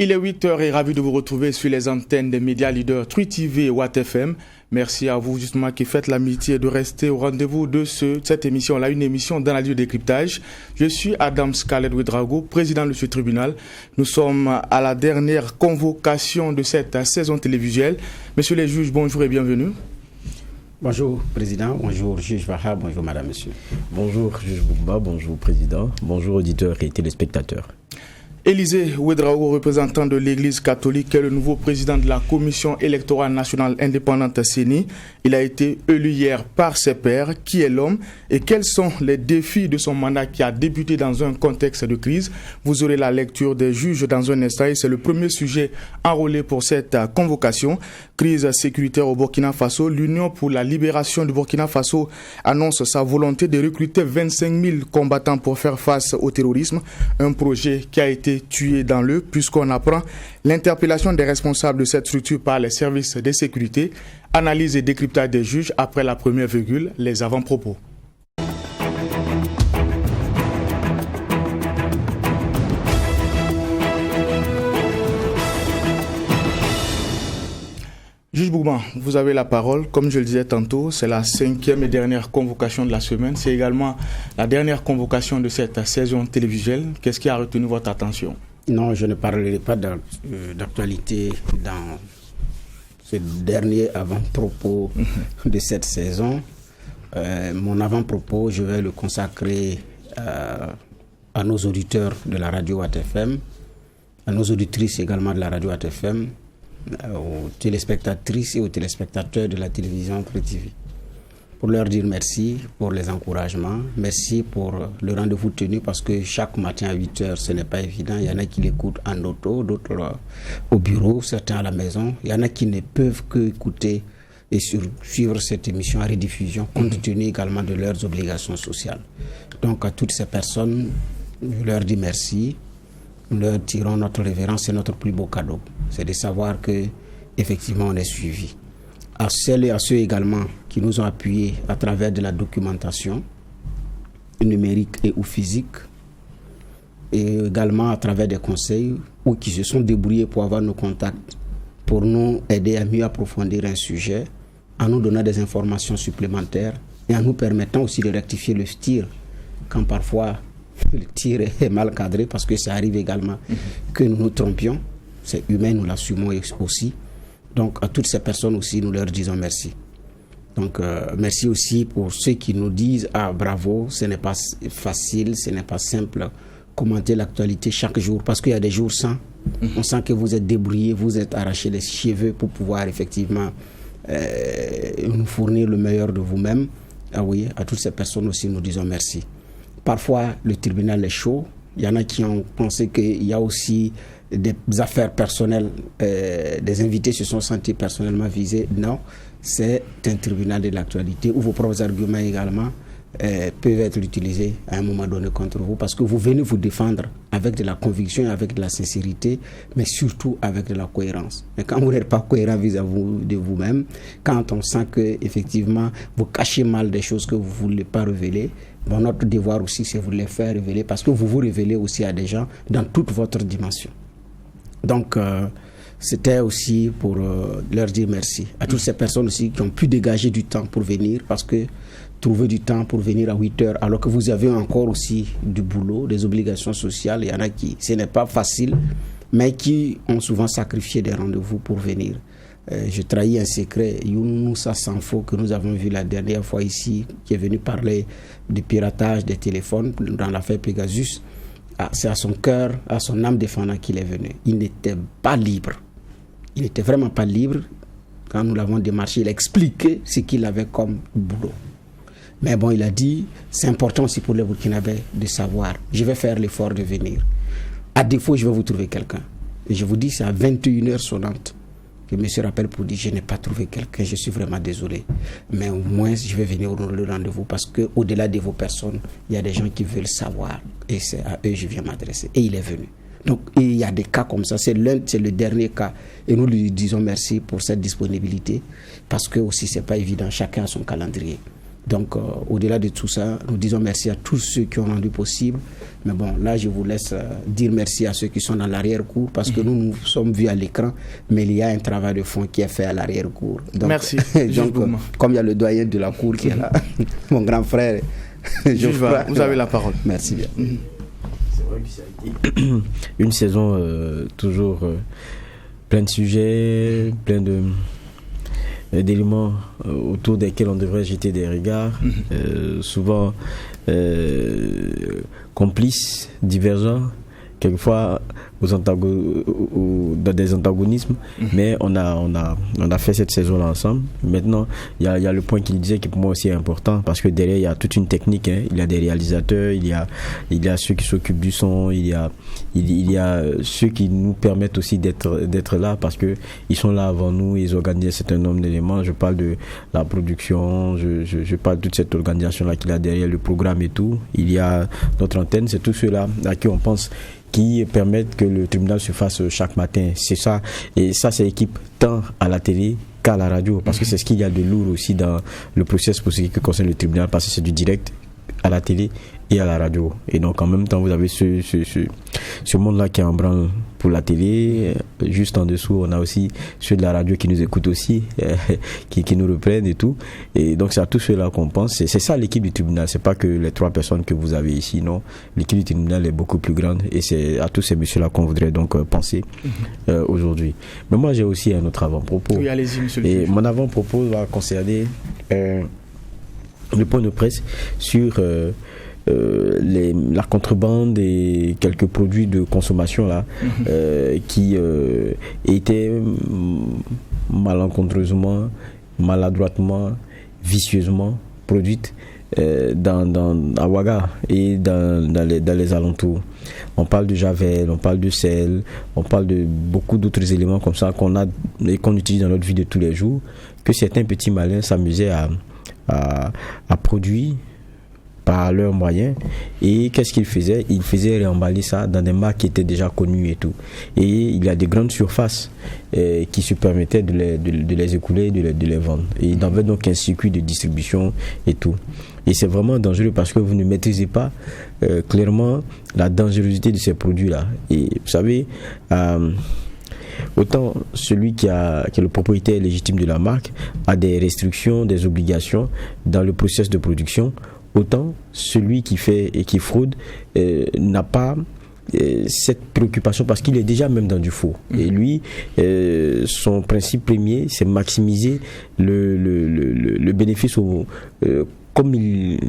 Il est 8h et ravi de vous retrouver sur les antennes des médias leaders True TV et Watt FM. Merci à vous justement qui faites l'amitié de rester au rendez-vous de cette émission-là, une émission d'analyse et décryptage. Je suis Adam Scarlett Ouedraogo, président de ce tribunal. Nous sommes à la dernière convocation de cette saison télévisuelle. Messieurs les juges, bonjour et bienvenue. Bonjour Président, bonjour juge Vaha, bonjour Madame, Monsieur. Bonjour juge Boukba, bonjour Président, bonjour auditeurs et téléspectateurs. Élisée Ouedraogo, représentant de l'Église catholique, est le nouveau président de la Commission électorale nationale indépendante CENI. Il a été élu hier par ses pairs. Qui est l'homme et quels sont les défis de son mandat qui a débuté dans un contexte de crise? Vous aurez la lecture des juges dans un instant et c'est le premier sujet enrôlé pour cette convocation. Crise sécuritaire au Burkina Faso. L'Union pour la libération du Burkina Faso annonce sa volonté de recruter 25 000 combattants pour faire face au terrorisme. Un projet qui a été tué dans l'œuf puisqu'on apprend l'interpellation des responsables de cette structure par les services de sécurité. Analyse et décryptage des juges après la première virgule, les avant-propos. Juge Boukba, vous avez la parole. Comme je le disais tantôt, c'est la 5e et dernière convocation de la semaine. C'est également la dernière convocation de cette saison télévisuelle. Qu'est-ce qui a retenu votre attention? Non, je ne parlerai pas d'actualité dans ce dernier avant-propos de cette saison. Mon avant-propos, je vais le consacrer à nos auditeurs de la radio Watt FM, à nos auditrices également de la radio Watt FM, aux téléspectatrices et aux téléspectateurs de la télévision True TV. Pour leur dire merci pour les encouragements, merci pour le rendez-vous tenu parce que chaque matin à 8h, ce n'est pas évident. Il y en a qui l'écoutent en auto, d'autres au bureau, certains à la maison. Il y en a qui ne peuvent que écouter et suivre cette émission à rediffusion compte tenu également de leurs obligations sociales. Donc à toutes ces personnes, je leur dis merci. Nous leur tirons notre révérence, c'est notre plus beau cadeau. C'est de savoir que effectivement on est suivi. À celles et à ceux également qui nous ont appuyés à travers de la documentation numérique et ou physique, et également à travers des conseils ou qui se sont débrouillés pour avoir nos contacts, pour nous aider à mieux approfondir un sujet, en nous donnant des informations supplémentaires et en nous permettant aussi de rectifier le tir quand parfois le tir est mal cadré, parce que ça arrive également que nous nous trompions. C'est humain, nous l'assumons aussi. Donc à toutes ces personnes aussi, nous leur disons merci. Donc merci aussi pour ceux qui nous disent « Ah bravo, ce n'est pas facile, ce n'est pas simple, commenter l'actualité chaque jour, parce qu'il y a des jours sans. On sent que vous êtes débrouillés, vous êtes arrachés les cheveux pour pouvoir effectivement nous fournir le meilleur de vous-même. » Ah oui, à toutes ces personnes aussi, nous disons merci. Parfois, le tribunal est chaud. Il y en a qui ont pensé qu'il y a aussi des affaires personnelles. Des invités se sont sentis personnellement visés. Non, c'est un tribunal de l'actualité où vos propres arguments également peuvent être utilisés à un moment donné contre vous parce que vous venez vous défendre avec de la conviction et avec de la sincérité, mais surtout avec de la cohérence. Mais quand vous n'êtes pas cohérent vis-à-vis de vous-même, quand on sent que effectivement vous cachez mal des choses que vous ne voulez pas révéler, bon, notre devoir aussi c'est vous les faire révéler parce que vous vous révélez aussi à des gens dans toute votre dimension. Donc c'était aussi pour leur dire merci à toutes ces personnes aussi qui ont pu dégager du temps pour venir, parce que trouver du temps pour venir à 8h alors que vous avez encore aussi du boulot, des obligations sociales, il y en a qui, ce n'est pas facile, mais qui ont souvent sacrifié des rendez-vous pour venir. Je trahis un secret, Younoussa Sanfo, que nous avons vu la dernière fois ici, qui est venu parler du piratage des téléphones dans l'affaire Pegasus. C'est à son cœur, à son âme défendant qu'il est venu. Il n'était pas libre. Il n'était vraiment pas libre. Quand nous l'avons démarché, il a expliqué ce qu'il avait comme boulot. Mais bon, il a dit, c'est important aussi pour les Burkinabés de savoir, je vais faire l'effort de venir. À défaut, je vais vous trouver quelqu'un. Et je vous dis, c'est à 21h sonnantes que je me rappelle pour dire, je n'ai pas trouvé quelqu'un, je suis vraiment désolé. Mais au moins, je vais venir au rendez-vous parce qu'au-delà de vos personnes, il y a des gens qui veulent savoir. Et c'est à eux que je viens m'adresser. Et il est venu. Donc, il y a des cas comme ça. C'est le dernier cas. Et nous lui disons merci pour cette disponibilité. Parce que aussi, ce n'est pas évident. Chacun a son calendrier. Donc, au-delà de tout ça, nous disons merci à tous ceux qui ont rendu possible. Mais bon, là, je vous laisse dire merci à ceux qui sont dans l'arrière-cour, parce que nous sommes vus à l'écran, mais il y a un travail de fond qui est fait à l'arrière-cour. Donc, merci. Donc, comme il y a le doyen de la cour qui est là, mon grand frère, vous avez la parole. Merci bien. C'est vrai que ça a été une saison toujours plein de sujets, plein d'éléments autour desquels on devrait jeter des regards, souvent complices, divergents, quelquefois dans des antagonismes, mais on a fait cette saison-là ensemble. Maintenant, il y a le point qu'il disait qui pour moi aussi est important, parce que derrière il y a toute une technique, hein. Il y a des réalisateurs, il y a ceux qui s'occupent du son, il y a ceux qui nous permettent aussi d'être là, parce que ils sont là avant nous, ils organisent un certain nombre d'éléments. Je parle de la production, je parle de toute cette organisation-là qu'il y a derrière le programme et tout. Il y a notre antenne, c'est tous ceux-là à qui on pense, qui permettent que le tribunal se fasse chaque matin. C'est ça. Et ça, c'est l'équipe tant à la télé qu'à la radio. Parce que c'est ce qu'il y a de lourd aussi dans le processus pour ce qui concerne le tribunal. Parce que c'est du direct à la télé et à la radio. Et donc, en même temps, vous avez ce monde-là qui est en branle pour la télé. Juste en dessous, on a aussi ceux de la radio qui nous écoutent aussi, qui nous reprennent et tout. Et donc, c'est à tous ceux-là qu'on pense. C'est ça l'équipe du tribunal. C'est pas que les 3 personnes que vous avez ici, non. L'équipe du tribunal est beaucoup plus grande. Et c'est à tous ces messieurs-là qu'on voudrait donc penser aujourd'hui. Mais moi, j'ai aussi un autre avant-propos. Oui, allez-y, monsieur le juge. Mon avant-propos va concerner le point de presse sur la contrebande et quelques produits de consommation là qui étaient malencontreusement, maladroitement, vicieusement produites à Ouaga et dans les alentours. On parle de javel, on parle de sel, on parle de beaucoup d'autres éléments comme ça qu'on a et qu'on utilise dans notre vie de tous les jours, que certains petits malins s'amusaient à produire par leurs moyens. Et qu'est-ce qu'ils faisaient? Ils faisaient réemballer ça dans des marques qui étaient déjà connues et tout. Et il y a des grandes surfaces qui se permettaient de les écouler, de les vendre. Et ils avaient donc un circuit de distribution et tout. Et c'est vraiment dangereux parce que vous ne maîtrisez pas clairement la dangerosité de ces produits-là. Et vous savez, autant celui qui est le propriétaire légitime de la marque a des restrictions, des obligations dans le processus de production, autant celui qui fait et qui fraude n'a pas cette préoccupation parce qu'il est déjà même dans du faux. Et lui, son principe premier, c'est maximiser le bénéfice comme il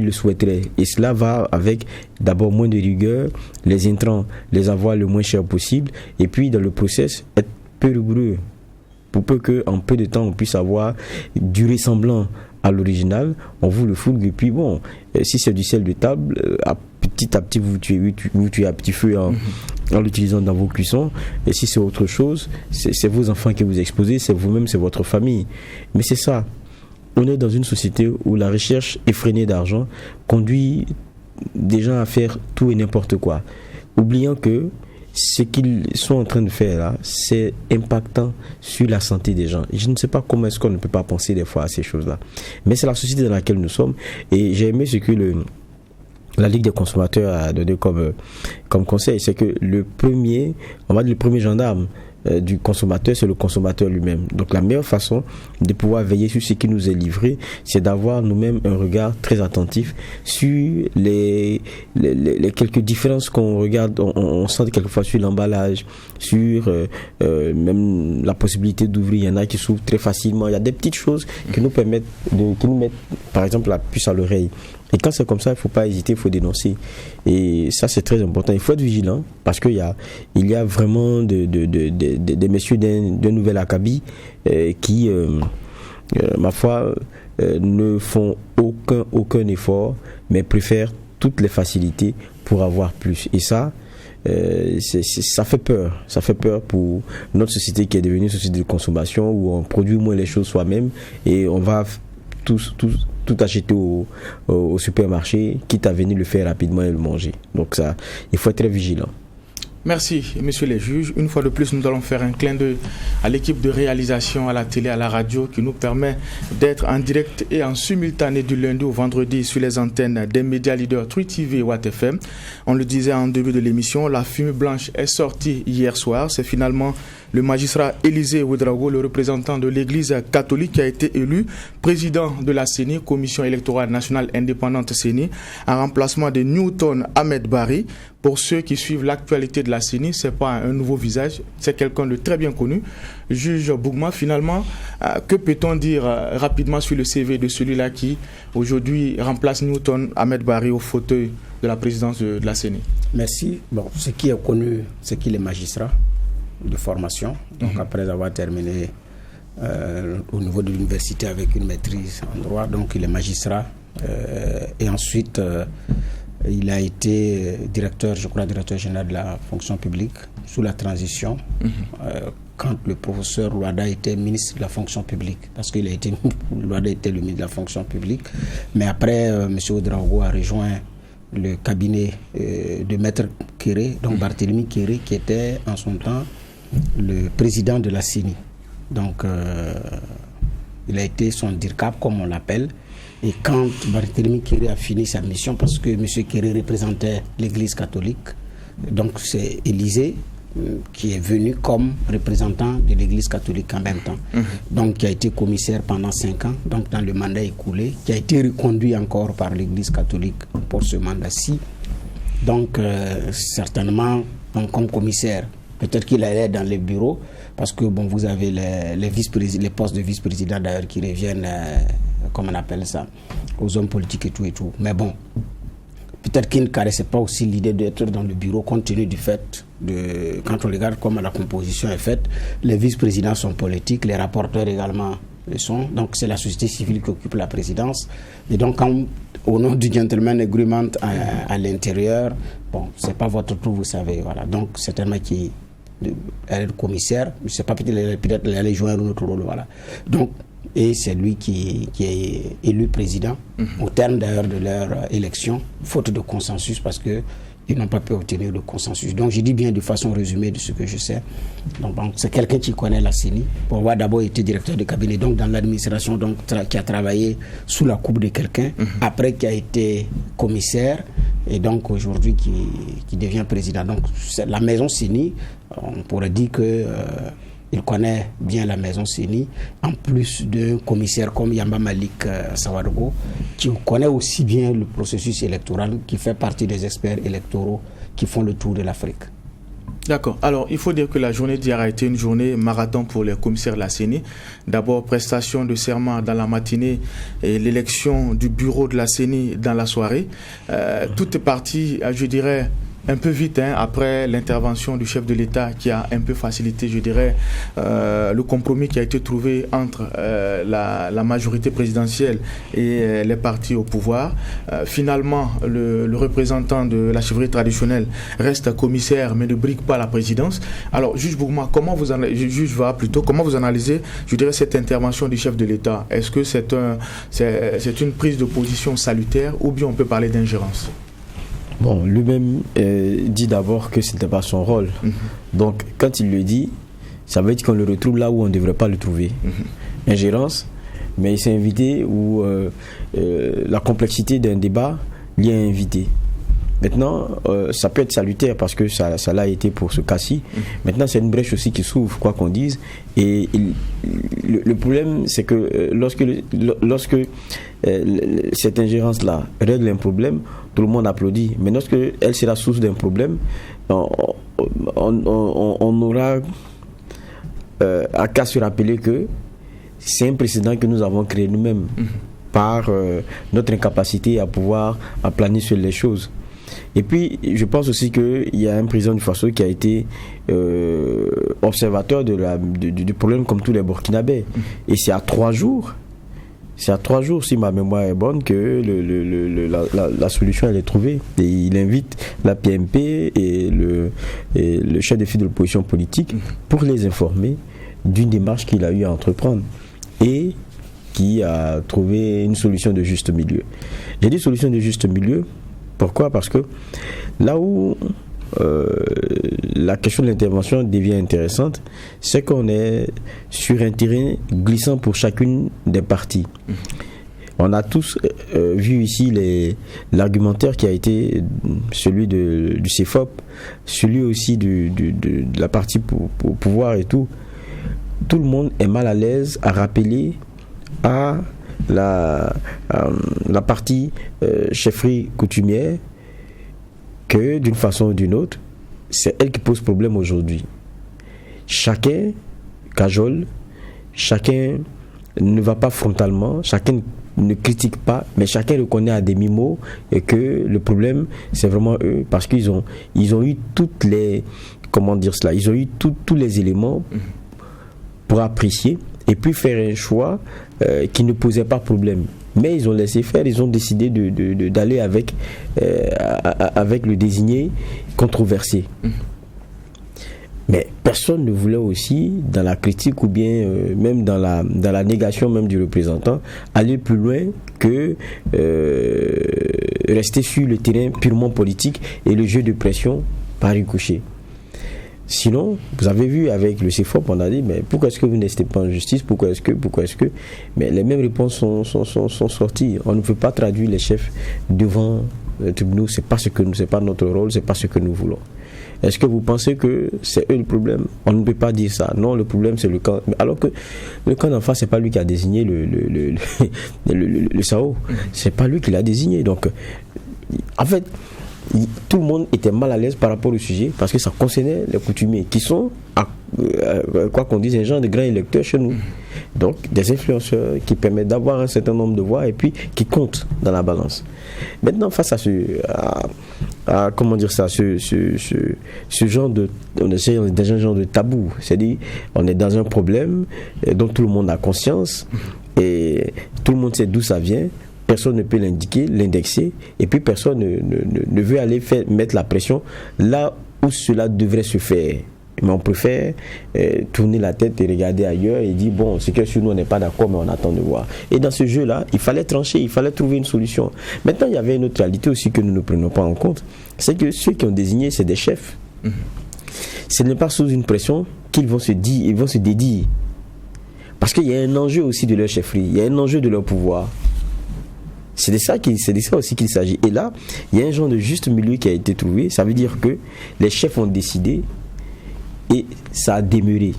le souhaiterait. Et cela va avec d'abord moins de rigueur, les intrants, les avoir le moins cher possible, et puis dans le process, être peu rigoureux pour peu qu'en peu de temps on puisse avoir du ressemblant à l'original. On vous le fourgue et puis bon, si c'est du sel de table, petit à petit vous tuez à petit feu en l'utilisant dans vos cuissons. Et si c'est autre chose, c'est vos enfants que vous exposez, c'est vous-même, c'est votre famille. Mais c'est ça. On est dans une société où la recherche effrénée d'argent conduit des gens à faire tout et n'importe quoi, oubliant que ce qu'ils sont en train de faire là, c'est impactant sur la santé des gens. Je ne sais pas comment est-ce qu'on ne peut pas penser des fois à ces choses-là. Mais c'est la société dans laquelle nous sommes. Et j'ai aimé ce que la Ligue des consommateurs a donné comme conseil. C'est que le premier gendarme du consommateur, c'est le consommateur lui-même. Donc la meilleure façon de pouvoir veiller sur ce qui nous est livré, c'est d'avoir nous-mêmes un regard très attentif sur les quelques différences qu'on regarde, on sent quelquefois sur l'emballage, sur même la possibilité d'ouvrir. Il y en a qui s'ouvrent très facilement. Il y a des petites choses qui nous permettent qui nous mettent par exemple la puce à l'oreille. Et quand c'est comme ça, il ne faut pas hésiter, il faut dénoncer. Et ça, c'est très important. Il faut être vigilant parce qu'il y a vraiment des messieurs d'un nouvel acabit qui, ma foi, ne font aucun effort, mais préfèrent toutes les facilités pour avoir plus. Et ça, ça fait peur. Ça fait peur pour notre société qui est devenue une société de consommation où on produit moins les choses soi-même et on va tout acheter au supermarché, quitte à venir le faire rapidement et le manger. Donc ça, il faut être très vigilant. Merci, messieurs les juges. Une fois de plus, nous allons faire un clin d'œil à l'équipe de réalisation à la télé, à la radio, qui nous permet d'être en direct et en simultané du lundi au vendredi sur les antennes des médias leaders True TV et Watt FM. On le disait en début de l'émission, la fumée blanche est sortie hier soir. C'est finalement le magistrat Élisée Ouedraogo, le représentant de l'Église catholique, qui a été élu président de la CENI, Commission électorale nationale indépendante CENI, en remplacement de Newton Ahmed Bari. Pour ceux qui suivent l'actualité de la CENI, ce n'est pas un nouveau visage, c'est quelqu'un de très bien connu. Juge Bougma, finalement, que peut-on dire rapidement sur le CV de celui-là qui aujourd'hui remplace Newton Ahmed Bari au fauteuil de la présidence de la CENI? Merci. Bon, ce qui est connu, c'est qu'il est magistrat de formation. Donc après avoir terminé au niveau de l'université avec une maîtrise en droit, donc il est magistrat. Et ensuite, il a été directeur général de la fonction publique sous la transition, quand le professeur Louada était ministre de la fonction publique, parce qu'il a été Louada était le ministre de la fonction publique. Mais après, M. Ouedraogo a rejoint le cabinet de Maître Kéré, donc Barthélemy Kéré, qui était en son temps le président de la CENI. Donc, il a été son DIRCAP, comme on l'appelle. Et quand Barthélemy Kéré a fini sa mission, parce que M. Kéré représentait l'Église catholique, donc c'est Élisée qui est venu comme représentant de l'Église catholique en même temps. Donc, qui a été commissaire pendant 5 ans, donc dans le mandat écoulé, qui a été reconduit encore par l'Église catholique pour ce mandat-ci. Donc, certainement, comme commissaire, peut-être qu'il allait dans les bureaux, parce que bon, vous avez les postes de vice-président d'ailleurs qui reviennent, comme on appelle ça, aux hommes politiques et tout. Mais bon, peut-être qu'il ne caressait pas aussi l'idée d'être dans le bureau, compte tenu du fait quand on regarde comment la composition est faite, les vice-présidents sont politiques, les rapporteurs également le sont. Donc c'est la société civile qui occupe la présidence. Et donc au nom du gentleman agreement à l'intérieur, bon, c'est pas votre tour, vous savez, voilà. Donc certainement elle est le commissaire, je ne sais pas, peut-être elle allait jouer un autre rôle, voilà. Donc, et c'est lui qui est élu président au terme d'ailleurs de leur élection, faute de consensus, parce que ils n'ont pas pu obtenir de consensus. Donc je dis bien de façon résumée de ce que je sais. Donc c'est quelqu'un qui connaît la CENI, pour avoir d'abord été directeur de cabinet, donc dans l'administration, donc qui a travaillé sous la coupe de quelqu'un, après qui a été commissaire, et donc aujourd'hui qui devient président. Donc la maison CENI, on pourrait dire que il connaît bien la maison CENI, en plus d'un commissaire comme Yamba Malik Sawargo, qui connaît aussi bien le processus électoral, qui fait partie des experts électoraux qui font le tour de l'Afrique. D'accord. Alors, il faut dire que la journée d'hier a été une journée marathon pour les commissaires de la CENI. D'abord, prestation de serment dans la matinée et l'élection du bureau de la CENI dans la soirée. Tout est parti, je dirais, un peu vite, après l'intervention du chef de l'État qui a un peu facilité, je dirais, le compromis qui a été trouvé entre la majorité présidentielle et les partis au pouvoir. Finalement, le représentant de la chefferie traditionnelle reste commissaire mais ne brigue pas la présidence. Alors, juge Bougma, comment vous analysez, je dirais, cette intervention du chef de l'État? Est-ce que c'est une prise de position salutaire ou bien on peut parler d'ingérence? Bon, lui-même dit d'abord que ce n'était pas son rôle. Donc, quand il le dit, ça veut dire qu'on le retrouve là où on ne devrait pas le trouver. Ingérence, mais il s'est invité où la complexité d'un débat l'y a invité. Maintenant, ça peut être salutaire parce que ça l'a été pour ce cas-ci. Maintenant, c'est une brèche aussi qui s'ouvre, quoi qu'on dise. Et le problème, c'est que lorsque cette ingérence-là règle un problème, tout le monde applaudit. Mais lorsque elle sera source d'un problème, on aura à qu'à se rappeler que c'est un précédent que nous avons créé nous-mêmes par notre incapacité à pouvoir planer sur les choses. Et puis, je pense aussi qu'il y a un président du Faso qui a été observateur du problème comme tous les Burkinabés. Et c'est à 3 jours, si ma mémoire est bonne, que la solution elle est trouvée. Et il invite la PMP et le chef de file de l'opposition politique pour les informer d'une démarche qu'il a eu à entreprendre et qui a trouvé une solution de juste milieu. J'ai dit solution de juste milieu. Pourquoi ? Parce que là où la question de l'intervention devient intéressante, c'est qu'on est sur un terrain glissant pour chacune des parties. On a tous vu ici l'argumentaire qui a été celui du CEFOP, celui aussi de la partie pour pouvoir et tout. Tout le monde est mal à l'aise à rappeler à la partie chefferie coutumière que d'une façon ou d'une autre, c'est elle qui pose problème aujourd'hui. Chacun cajole, chacun ne va pas frontalement, chacun ne critique pas, mais chacun reconnaît à demi-mot que le problème, c'est vraiment eux, parce qu'ils ont eu toutes les, comment dire cela, ils ont eu tous les éléments pour apprécier et puis faire un choix qui ne posait pas problème. Mais ils ont laissé faire, ils ont décidé d'aller avec le désigné controversé. Mais personne ne voulait aussi, dans la critique ou bien même dans la négation même du représentant, aller plus loin que rester sur le terrain purement politique et le jeu de pression par ricochet. Sinon, vous avez vu avec le CEFOP, on a dit, mais pourquoi est-ce que vous n'êtes pas en justice, pourquoi est-ce que, mais les mêmes réponses sont sorties. On ne peut pas traduire les chefs devant les tribunaux, c'est pas notre rôle, c'est pas ce que nous voulons. Est-ce que vous pensez que c'est eux le problème? On ne peut pas dire ça. Non, le problème c'est le camp. Alors que le camp d'en face, c'est pas lui qui a désigné le SAO. C'est pas lui qui l'a désigné. Donc, en fait, tout le monde était mal à l'aise par rapport au sujet parce que ça concernait les coutumiers qui sont, quoi qu'on dise, un genre de grands électeurs chez nous. Donc, des influenceurs qui permettent d'avoir un certain nombre de voix et puis qui comptent dans la balance. Maintenant, face à ce genre de, on est dans un genre de tabou, c'est-à-dire on est dans un problème dont tout le monde a conscience et tout le monde sait d'où ça vient. Personne ne peut l'indexer, et puis personne ne veut aller mettre la pression là où cela devrait se faire. Mais on préfère tourner la tête et regarder ailleurs et dire bon, c'est que sur nous on n'est pas d'accord, mais on attend de voir. Et dans ce jeu-là, il fallait trancher, il fallait trouver une solution. Maintenant, il y avait une autre réalité aussi que nous ne prenons pas en compte, c'est que ceux qui ont désigné, c'est des chefs. Ce n'est pas sous une pression qu'ils vont se dédier. Parce qu'il y a un enjeu aussi de leur chefferie, il y a un enjeu de leur pouvoir. C'est de ça aussi qu'il s'agit. Et là, il y a un genre de juste milieu qui a été trouvé. Ça veut dire que les chefs ont décidé et ça a demeuré.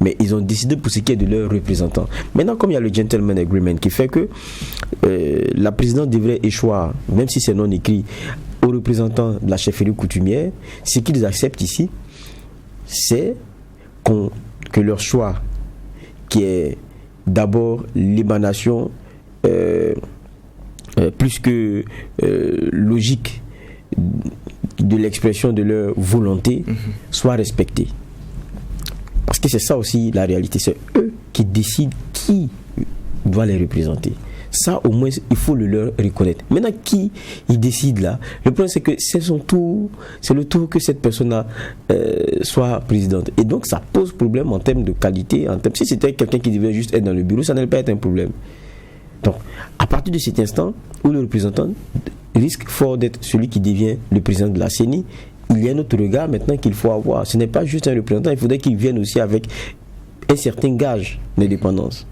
Mais ils ont décidé pour ce qui est de leurs représentants. Maintenant, comme il y a le gentleman agreement qui fait que la présidence devrait échoir, même si c'est non écrit, aux représentants de la chefferie coutumière, ce qu'ils acceptent ici, c'est que leur choix, qui est d'abord l'émanation plus que logique de l'expression de leur volonté, soit respecté. Parce que c'est ça aussi la réalité, c'est eux qui décident qui doit les représenter. Ça, au moins, il faut le leur reconnaître. Maintenant, qui il décide là? Le problème, c'est que c'est le tour que cette personne-là soit présidente. Et donc, ça pose problème en termes de qualité. Si c'était quelqu'un qui devait juste être dans le bureau, ça n'allait pas être un problème. Donc, à partir de cet instant où le représentant risque fort d'être celui qui devient le président de la CENI, il y a un autre regard maintenant qu'il faut avoir. Ce n'est pas juste un représentant, il faudrait qu'il vienne aussi avec un certain gage d'indépendance.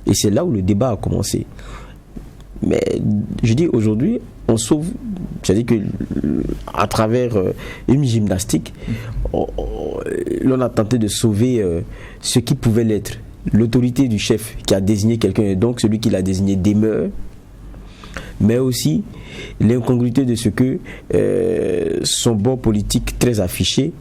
Et c'est là où le débat a commencé. Mais je dis aujourd'hui, on sauve, c'est-à-dire que à travers une gymnastique, l'on a tenté de sauver ce qui pouvait l'être. L'autorité du chef qui a désigné quelqu'un et donc celui qui l'a désigné demeure, mais aussi l'incongruité de ce que son bord politique très affiché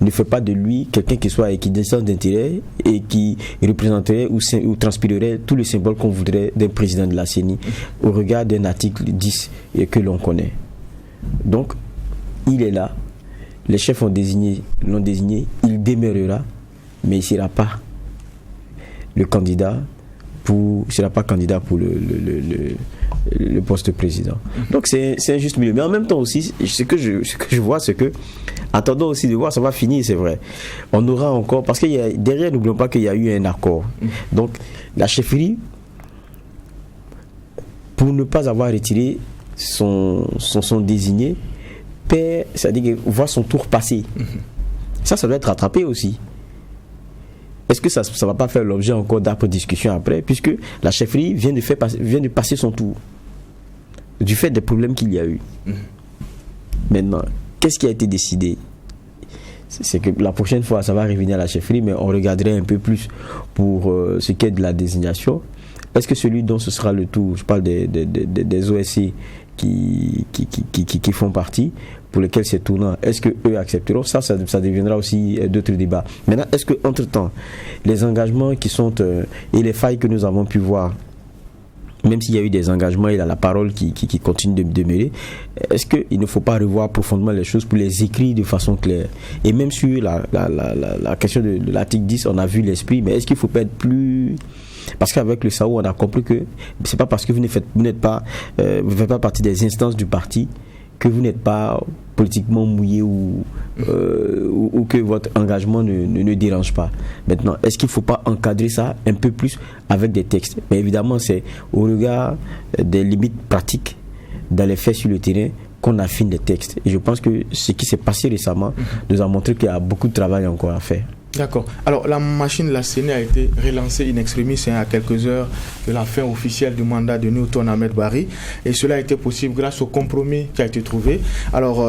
ne fait pas de lui quelqu'un qui descend d'intérêt et qui représenterait ou transpirerait tout le symbole qu'on voudrait d'un président de la CENI au regard d'un article 10 que l'on connaît. Donc, il est là, les chefs l'ont désigné, il demeurera, mais il ne sera pas candidat pour le poste président. Donc c'est un juste milieu. Mais en même temps aussi, ce que je vois, c'est que, attendons aussi de voir, ça va finir, c'est vrai. On aura encore, parce qu'il y a derrière, n'oublions pas qu'il y a eu un accord. Donc la chefferie, pour ne pas avoir retiré son désigné, perd, c'est-à-dire voit son tour passer. Ça doit être rattrapé aussi. Est-ce que ça ne va pas faire l'objet encore d'âpres discussions après, puisque la chefferie vient de passer son tour, du fait des problèmes qu'il y a eu. Maintenant, qu'est-ce qui a été décidé? C'est que la prochaine fois, ça va revenir à la chefferie, mais on regarderait un peu plus pour ce qui est de la désignation. Est-ce que celui dont ce sera le tour, je parle des OSC qui font partie, pour lesquels c'est tournant, est-ce qu'eux accepteront? Ça deviendra aussi d'autres débats. Maintenant, est-ce qu'entre-temps, les engagements qui sont et les failles que nous avons pu voir, même s'il y a eu des engagements, il y a la parole qui continue de demeurer, est-ce qu'il ne faut pas revoir profondément les choses pour les écrire de façon claire? Et même sur la question de l'article 10, on a vu l'esprit, mais est-ce qu'il ne faut pas être plus... Parce qu'avec le SAO, on a compris que c'est pas parce que vous ne faites pas partie des instances du parti que vous n'êtes pas politiquement mouillé ou que votre engagement ne dérange pas. Maintenant, est-ce qu'il ne faut pas encadrer ça un peu plus avec des textes? Mais évidemment, c'est au regard des limites pratiques dans les faits sur le terrain qu'on affine les textes. Et je pense que ce qui s'est passé récemment nous a montré qu'il y a beaucoup de travail encore à faire. D'accord. Alors, la machine, la CENI a été relancée in extremis à quelques heures de la fin officielle du mandat de Newton Ahmed Barry. Et cela a été possible grâce au compromis qui a été trouvé. Alors,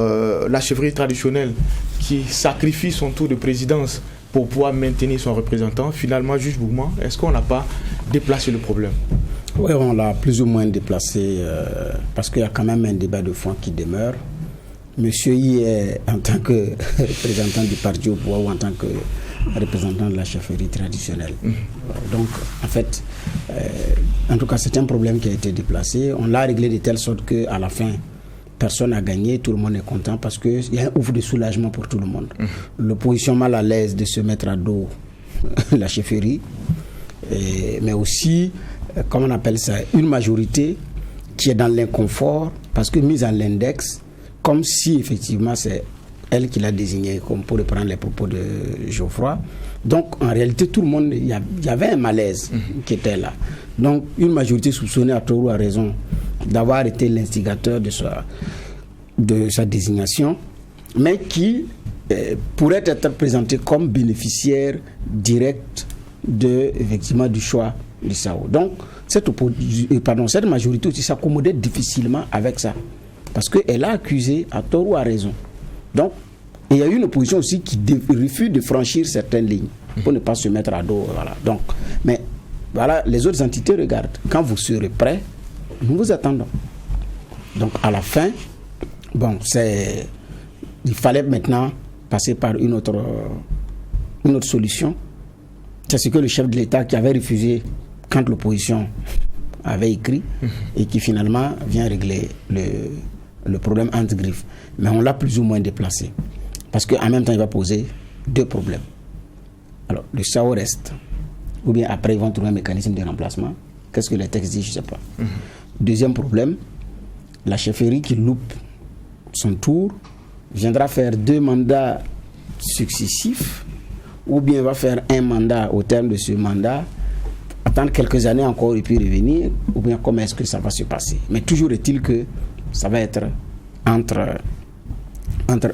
la chefferie traditionnelle qui sacrifie son tour de présidence pour pouvoir maintenir son représentant, finalement, juge Bougman, est-ce qu'on n'a pas déplacé le problème? Oui, on l'a plus ou moins déplacé parce qu'il y a quand même un débat de fond qui demeure. Monsieur Y est en tant que représentant du parti au pouvoir ou en tant que représentant de la chefferie traditionnelle. Donc, en fait, en tout cas, c'est un problème qui a été déplacé. On l'a réglé de telle sorte qu'à la fin, personne n'a gagné, tout le monde est content parce qu'il y a un ouf de soulagement pour tout le monde. L'opposition mal à l'aise de se mettre à dos la chefferie, mais aussi, comment on appelle ça, une majorité qui est dans l'inconfort parce que mise à l'index, comme si effectivement c'est elle qui l'a désigné, comme pour reprendre les propos de Geoffroy. Donc en réalité tout le monde, il y avait un malaise qui était là. Donc une majorité soupçonnée à tort ou à raison d'avoir été l'instigateur de sa désignation, mais qui pourrait être présentée comme bénéficiaire direct effectivement du choix du SAO. Donc cette majorité aussi s'accommodait difficilement avec ça. Parce qu'elle a accusé à tort ou à raison. Donc, il y a eu une opposition aussi qui refuse de franchir certaines lignes pour ne pas se mettre à dos. Voilà. Donc, mais voilà, les autres entités regardent. Quand vous serez prêts, nous vous attendons. Donc, à la fin, il fallait maintenant passer par une autre solution. C'est ce que le chef de l'État qui avait refusé quand l'opposition avait écrit et qui finalement vient régler le problème entre griffes. Mais on l'a plus ou moins déplacé. Parce qu'en même temps, il va poser deux problèmes. Alors, le SAO reste. Ou bien après, ils vont trouver un mécanisme de remplacement. Qu'est-ce que les textes disent? Je ne sais pas. Deuxième problème, la chefferie qui loupe son tour viendra faire 2 mandats successifs, ou bien va faire un mandat au terme de ce mandat, attendre quelques années encore et puis revenir, ou bien comment est-ce que ça va se passer. Mais toujours est-il que ça va être entre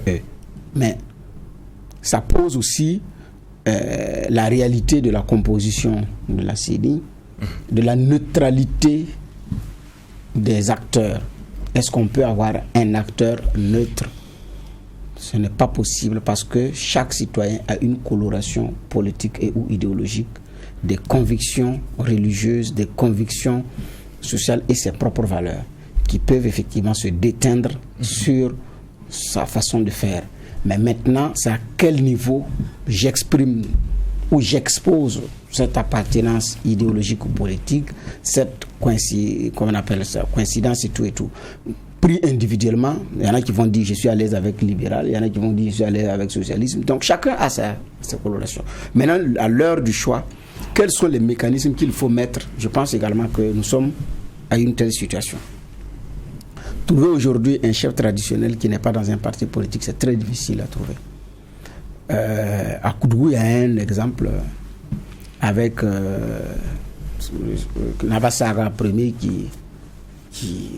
eux. Mais ça pose aussi la réalité de la composition de la CENI, de la neutralité des acteurs. Est-ce qu'on peut avoir un acteur neutre? Ce n'est pas possible parce que chaque citoyen a une coloration politique et ou idéologique, des convictions religieuses, des convictions sociales et ses propres valeurs qui peuvent effectivement se déteindre sur sa façon de faire. Mais maintenant, c'est à quel niveau j'exprime ou j'expose cette appartenance idéologique ou politique, cette coïncidence et tout. Pris individuellement, il y en a qui vont dire je suis à l'aise avec le libéral, il y en a qui vont dire je suis à l'aise avec le socialisme. Donc chacun a sa coloration. Maintenant, à l'heure du choix, quels sont les mécanismes qu'il faut mettre? Je pense également que nous sommes à une telle situation. Trouver aujourd'hui un chef traditionnel qui n'est pas dans un parti politique, c'est très difficile à trouver. À Koudou, il y a un exemple avec Navassara Ier qui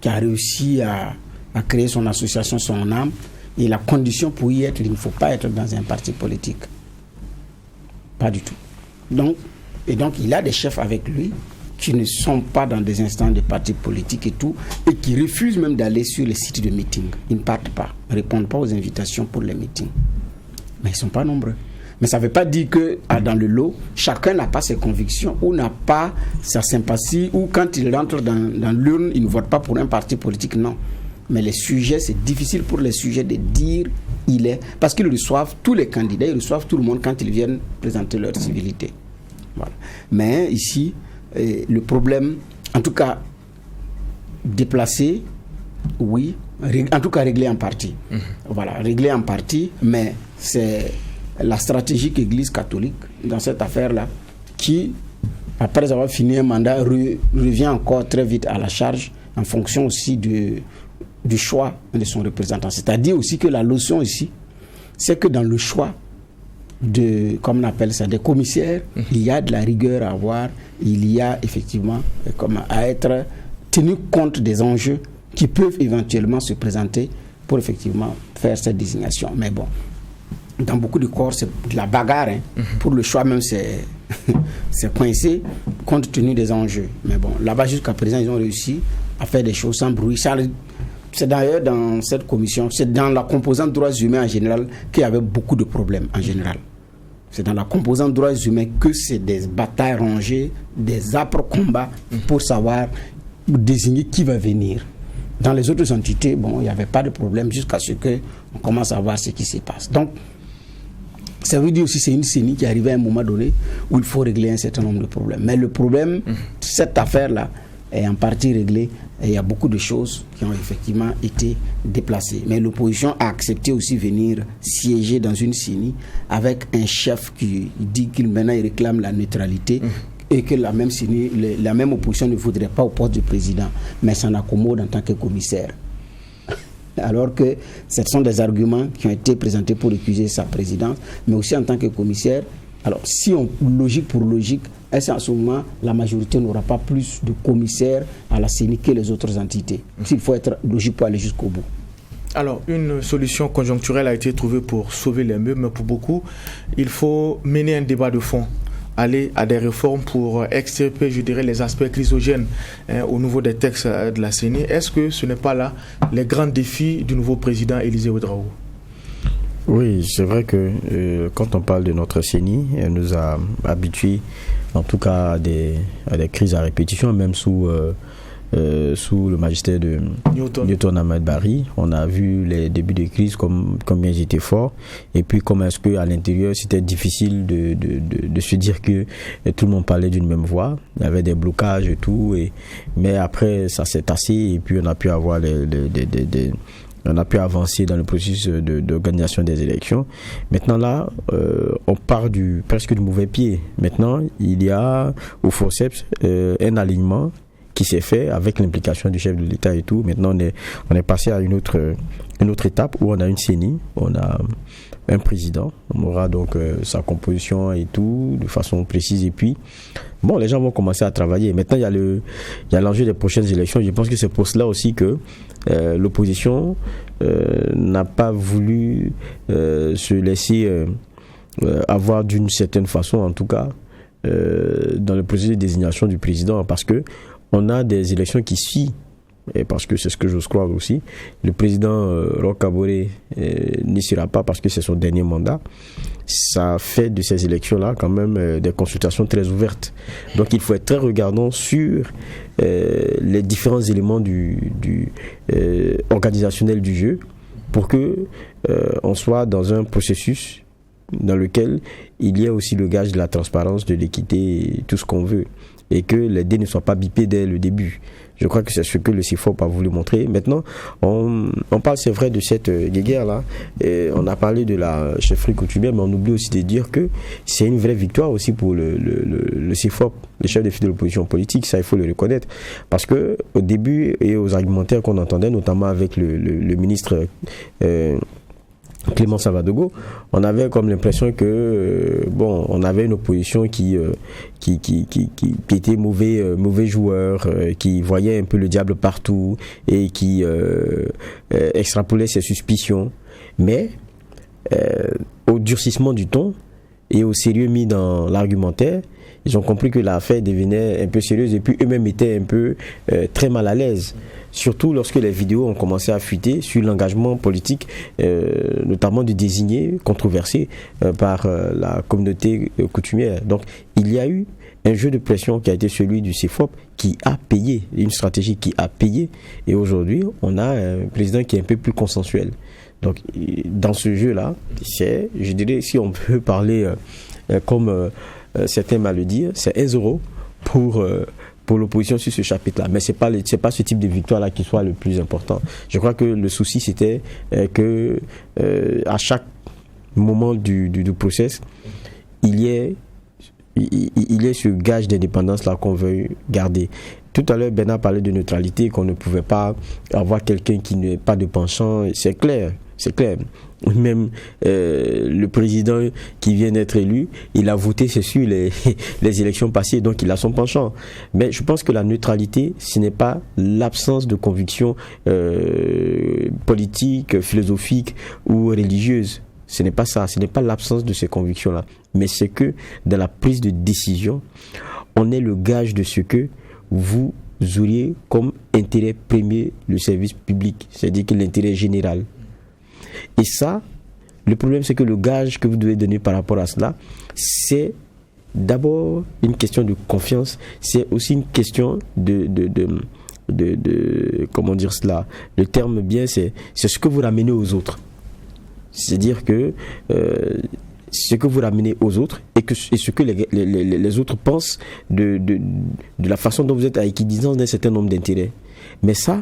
a réussi à a créé son association, son âme, et la condition pour y être, il ne faut pas être dans un parti politique. Pas du tout. Donc il a des chefs avec lui qui ne sont pas dans des instances de partis politiques et tout, et qui refusent même d'aller sur les sites de meeting. Ils ne partent pas, ne répondent pas aux invitations pour les meetings. Mais ils ne sont pas nombreux. Mais ça ne veut pas dire que dans le lot, chacun n'a pas ses convictions ou n'a pas sa sympathie, ou quand il rentre dans l'urne, il ne vote pas pour un parti politique, non. Mais les sujets, c'est difficile pour les sujets de dire il est, parce qu'ils reçoivent tous les candidats, ils reçoivent tout le monde quand ils viennent présenter leur civilité. Voilà. Mais ici, le problème, en tout cas, déplacé, oui, en tout cas réglé en partie. Voilà, réglé en partie, mais c'est la stratégie que l'Église catholique, dans cette affaire-là, qui, après avoir fini un mandat, revient encore très vite à la charge, en fonction aussi du choix de son représentant. C'est-à-dire aussi que la notion ici, c'est que dans le choix comme on appelle ça, des commissaires, il y a de la rigueur à avoir, il y a effectivement à être tenu compte des enjeux qui peuvent éventuellement se présenter pour effectivement faire cette désignation. Mais bon, dans beaucoup de corps, c'est de la bagarre. Pour le choix même, c'est coincé compte tenu des enjeux. Mais bon, là-bas, jusqu'à présent, ils ont réussi à faire des choses sans bruit. C'est d'ailleurs dans cette commission, c'est dans la composante droits humains en général qu'il y avait beaucoup de problèmes en général. C'est dans la composante droits humains que c'est des batailles rangées, des âpres combats pour savoir désigner qui va venir. Dans les autres entités, bon, il n'y avait pas de problème jusqu'à ce qu'on commence à voir ce qui se passe. Donc, ça veut dire aussi que c'est une CENI qui arrive à un moment donné où il faut régler un certain nombre de problèmes. Mais le problème, cette affaire-là, est en partie réglée et il y a beaucoup de choses qui ont effectivement été déplacées. Mais l'opposition a accepté aussi venir siéger dans une CENI avec un chef qui dit qu'il maintenant il réclame la neutralité et que la même CENI, la même opposition ne voudrait pas au poste du président, mais s'en accommode en tant que commissaire. Alors que ce sont des arguments qui ont été présentés pour accuser sa présidence, mais aussi en tant que commissaire. Alors, si on logique pour logique, est-ce qu'en ce moment, la majorité n'aura pas plus de commissaires à la CENI que les autres entités? S'il faut être logique pour aller jusqu'au bout. Alors, une solution conjoncturelle a été trouvée pour sauver les meubles, mais pour beaucoup, il faut mener un débat de fond, aller à des réformes pour extirper, je dirais, les aspects chrysogènes au niveau des textes de la CENI. Est-ce que ce n'est pas là les grands défis du nouveau président Élisée Ouédraogo? Oui, c'est vrai que quand on parle de notre CENI, elle nous a habitués, en tout cas, à des crises à répétition, même sous le magistère de Newton Ahmed Barry. On a vu les débuts de crise, combien ils étaient forts, et puis comment est-ce qu'à l'intérieur, c'était difficile de se dire que tout le monde parlait d'une même voix. Il y avait des blocages et tout, mais après, ça s'est tassé, et puis on a pu avoir on a pu avancer dans le processus d'organisation des élections. Maintenant là, on part presque du mauvais pied. Maintenant, il y a au forceps un alignement qui s'est fait avec l'implication du chef de l'État et tout. Maintenant, on est passé à une autre étape où on a une CENI, on a un président, on aura donc sa composition et tout de façon précise, et puis bon, les gens vont commencer à travailler. Maintenant, il y a l'enjeu des prochaines élections. Je pense que c'est pour cela aussi que l'opposition n'a pas voulu se laisser avoir d'une certaine façon, en tout cas, dans le processus de désignation du président, parce que on a des élections qui suivent, et parce que c'est ce que j'ose croire aussi. Le président Roch Kaboré n'y sera pas parce que c'est son dernier mandat. Ça fait de ces élections-là quand même des consultations très ouvertes. Donc il faut être très regardant sur les différents éléments organisationnel du jeu pour que on soit dans un processus dans lequel il y a aussi le gage de la transparence, de l'équité, tout ce qu'on veut, et que les dés ne soient pas bipés dès le début. Je crois que c'est ce que le CIFOP a voulu montrer. Maintenant, on parle, c'est vrai, de cette guerre-là. On a parlé de la chefferie coutumière, mais on oublie aussi de dire que c'est une vraie victoire aussi pour le CIFOP, le chef de file de l'opposition politique. Ça, il faut le reconnaître. Parce que au début, et aux argumentaires qu'on entendait, notamment avec le ministre Clément Savadogo, on avait comme l'impression que on avait une opposition qui était mauvais joueur, qui voyait un peu le diable partout et qui extrapolait ses suspicions. Mais au durcissement du ton et au sérieux mis dans l'argumentaire, ils ont compris que l'affaire devenait un peu sérieuse et puis eux-mêmes étaient un peu très mal à l'aise. Surtout lorsque les vidéos ont commencé à fuiter sur l'engagement politique, notamment de désigner, controversé par la communauté coutumière. Donc il y a eu un jeu de pression qui a été celui du CFOP qui a payé, une stratégie qui a payé. Et aujourd'hui, on a un président qui est un peu plus consensuel. Donc dans ce jeu-là, je dirais, si on peut parler comme certains mal le dire, c'est 1-0 pour l'opposition sur ce chapitre-là. Mais c'est pas ce type de victoire-là qui soit le plus important. Je crois que le souci, c'était que à chaque moment du process, il y ait ce gage d'indépendance-là qu'on veut garder. Tout à l'heure, Bernard parlait de neutralité, qu'on ne pouvait pas avoir quelqu'un qui n'est pas de penchant. C'est clair. Même le président qui vient d'être élu, il a voté, c'est sûr, les élections passées, donc il a son penchant. Mais je pense que la neutralité, ce n'est pas l'absence de conviction politique, philosophique ou religieuse. Ce n'est pas ça, ce n'est pas l'absence de ces convictions-là. Mais c'est que dans la prise de décision, on est le gage de ce que vous auriez comme intérêt premier le service public, c'est-à-dire que l'intérêt général. Et ça, le problème, c'est que le gage que vous devez donner par rapport à cela, c'est d'abord une question de confiance, c'est aussi une question de comment dire cela, le terme bien, c'est ce que vous ramenez aux autres. C'est-à-dire que ce que vous ramenez aux autres et ce que les autres pensent de la façon dont vous êtes à équidistance d'un certain nombre d'intérêts. Mais ça,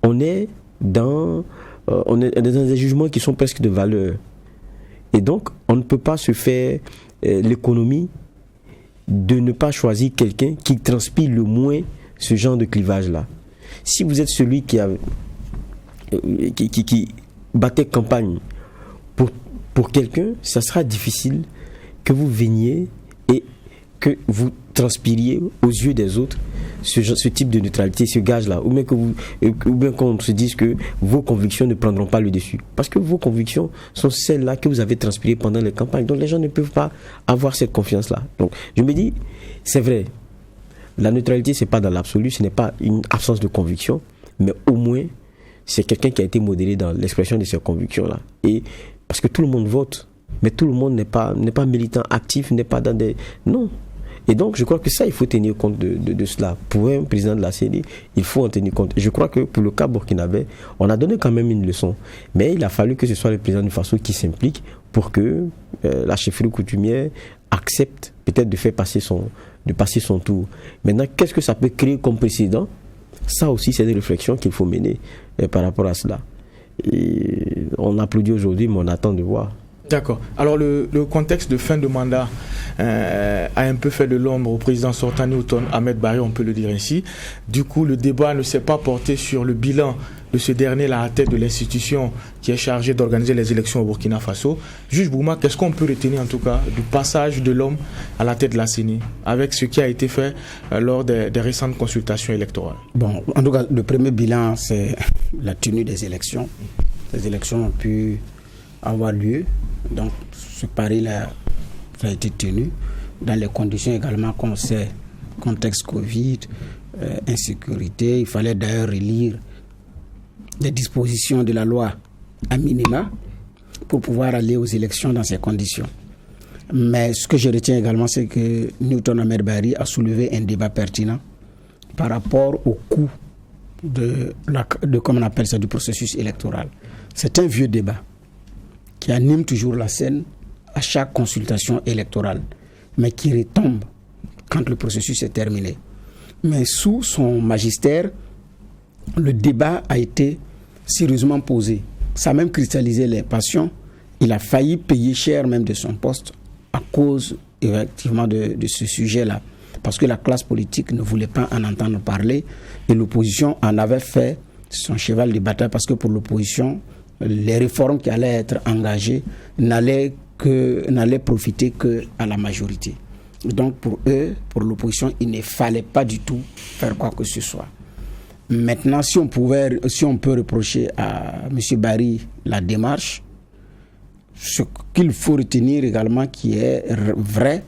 on est dans des jugements qui sont presque de valeur. Et donc, on ne peut pas se faire l'économie de ne pas choisir quelqu'un qui transpire le moins ce genre de clivage-là. Si vous êtes celui qui battait campagne pour quelqu'un, ça sera difficile que vous veniez et que vous transpiriez aux yeux des autres ce type de neutralité, ce gage-là, ou bien qu'on se dise que vos convictions ne prendront pas le dessus. Parce que vos convictions sont celles-là que vous avez transpirées pendant les campagnes. Donc les gens ne peuvent pas avoir cette confiance-là. Donc je me dis, c'est vrai, la neutralité, c'est pas dans l'absolu, ce n'est pas une absence de conviction, mais au moins, c'est quelqu'un qui a été modéré dans l'expression de ces convictions-là. Et parce que tout le monde vote, mais tout le monde n'est pas militant actif, n'est pas dans des... Non. Et donc, je crois que ça, il faut tenir compte de cela. Pour un président de la CENI, il faut en tenir compte. Et je crois que pour le cas burkinabé, on a donné quand même une leçon. Mais il a fallu que ce soit le président du Faso qui s'implique pour que la chefferie coutumière accepte peut-être de passer son tour. Maintenant, qu'est-ce que ça peut créer comme précédent? Ça aussi, c'est des réflexions qu'il faut mener par rapport à cela. Et on applaudit aujourd'hui, mais on attend de voir. D'accord. Alors le contexte de fin de mandat a un peu fait de l'ombre au président sortant Newton Ahmed Barry, on peut le dire ainsi. Du coup, le débat ne s'est pas porté sur le bilan de ce dernier à la tête de l'institution qui est chargée d'organiser les élections au Burkina Faso. Juge Bouma, qu'est-ce qu'on peut retenir en tout cas du passage de l'homme à la tête de la CENI avec ce qui a été fait lors des récentes consultations électorales? Bon, en tout cas, le premier bilan, c'est la tenue des élections. Les élections ont pu avoir lieu. Donc, ce pari-là a été tenu dans les conditions également qu'on sait, contexte Covid, insécurité. Il fallait d'ailleurs relire les dispositions de la loi à minima pour pouvoir aller aux élections dans ces conditions. Mais ce que je retiens également, c'est que Newton Ahmed Barry a soulevé un débat pertinent par rapport au coût comme on appelle ça, du processus électoral. C'est un vieux débat qui anime toujours la scène à chaque consultation électorale, mais qui retombe quand le processus est terminé. Mais sous son magistère, le débat a été sérieusement posé. Ça a même cristallisé les passions. Il a failli payer cher même de son poste à cause effectivement de ce sujet-là. Parce que la classe politique ne voulait pas en entendre parler et l'opposition en avait fait son cheval de bataille parce que pour l'opposition, les réformes qui allaient être engagées n'allaient profiter qu'à la majorité. Donc pour eux, pour l'opposition, il ne fallait pas du tout faire quoi que ce soit. Maintenant, si on peut reprocher à M. Barry la démarche, ce qu'il faut retenir également qui est vrai,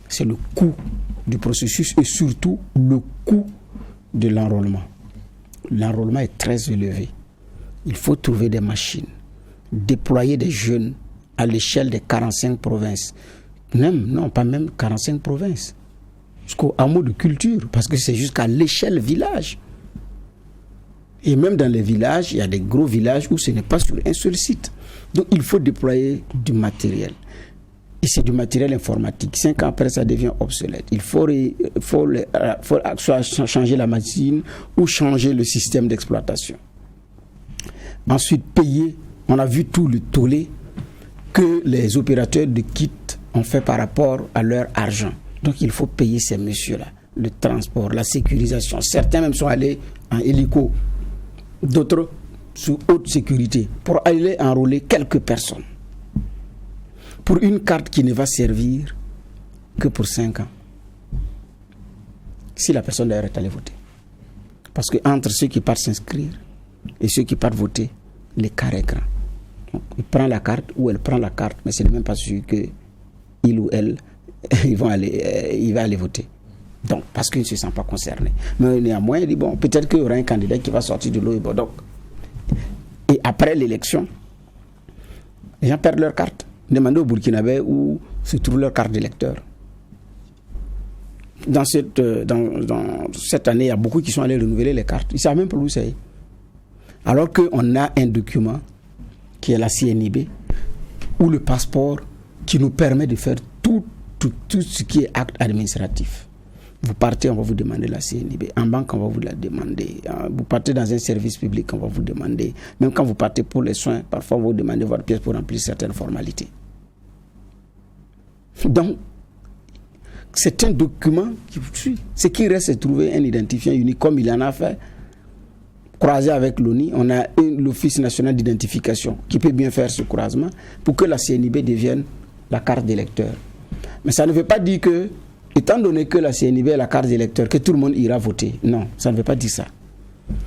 c'est le coût du processus et surtout le coût de l'enrôlement. L'enrôlement est très élevé. Il faut trouver des machines, déployer des jeunes à l'échelle des 45 provinces. Pas même 45 provinces. Jusqu'au hameau de culture, parce que c'est jusqu'à l'échelle village. Et même dans les villages, il y a des gros villages où ce n'est pas sur un seul site. Donc il faut déployer du matériel. Et c'est du matériel informatique. 5 ans après, ça devient obsolète. Il faut soit changer la machine ou changer le système d'exploitation. Ensuite, payer. On a vu tout le tollé que les opérateurs de kits ont fait par rapport à leur argent. Donc il faut payer ces messieurs-là. Le transport, la sécurisation. Certains même sont allés en hélico. D'autres sous haute sécurité pour aller enrôler quelques personnes. Pour une carte qui ne va servir que pour 5 ans. Si la personne d'ailleurs est allée voter. Parce que entre ceux qui partent s'inscrire et ceux qui partent voter, l'écart est grand. Donc, il prend la carte ou elle prend la carte, mais ce n'est même pas sûr que il ou elle il va aller voter. Donc, parce qu'il ne se sent pas concerné. Mais néanmoins, il dit, bon, peut-être qu'il y aura un candidat qui va sortir de l'eau et bon. Donc, et après l'élection, les gens perdent leur carte. Demandez au Burkinabé où se trouve leur carte d'électeur. Dans cette année, il y a beaucoup qui sont allés renouveler les cartes. Ils ne savent même pas où c'est. Alors qu'on a un document qui est la CNIB ou le passeport qui nous permet de faire tout ce qui est acte administratif. Vous partez, on va vous demander la CNIB. En banque, on va vous la demander. Vous partez dans un service public, on va vous demander. Même quand vous partez pour les soins, parfois, on va vous demander votre pièce pour remplir certaines formalités. Donc, c'est un document qui vous suit. Ce qui reste, c'est trouver un identifiant unique, comme il en a fait. Croisé avec l'ONI, on a l'Office national d'identification qui peut bien faire ce croisement pour que la CNIB devienne la carte d'électeur. Mais ça ne veut pas dire que, étant donné que la CNIB est la carte d'électeur, que tout le monde ira voter. Non, ça ne veut pas dire ça.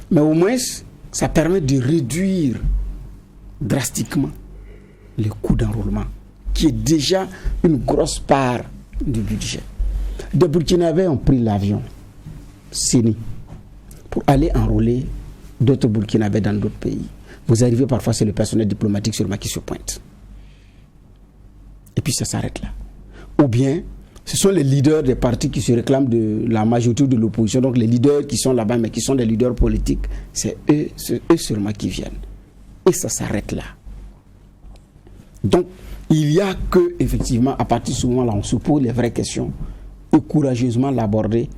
Mais au moins, ça permet de réduire drastiquement le coût d'enrôlement, qui est déjà une grosse part du budget. Des Burkinabés ont pris l'avion, CENI, pour aller enrôler d'autres Burkinabés dans d'autres pays. Vous arrivez parfois, c'est le personnel diplomatique seulement qui se pointe. Et puis ça s'arrête là. Ou bien, ce sont les leaders des partis qui se réclament de la majorité de l'opposition, donc les leaders qui sont là-bas, mais qui sont des leaders politiques, c'est eux seulement qui viennent. Et ça s'arrête là. Donc, il n'y a que, effectivement, à partir de ce moment-là, on se pose les vraies questions et courageusement l'aborder.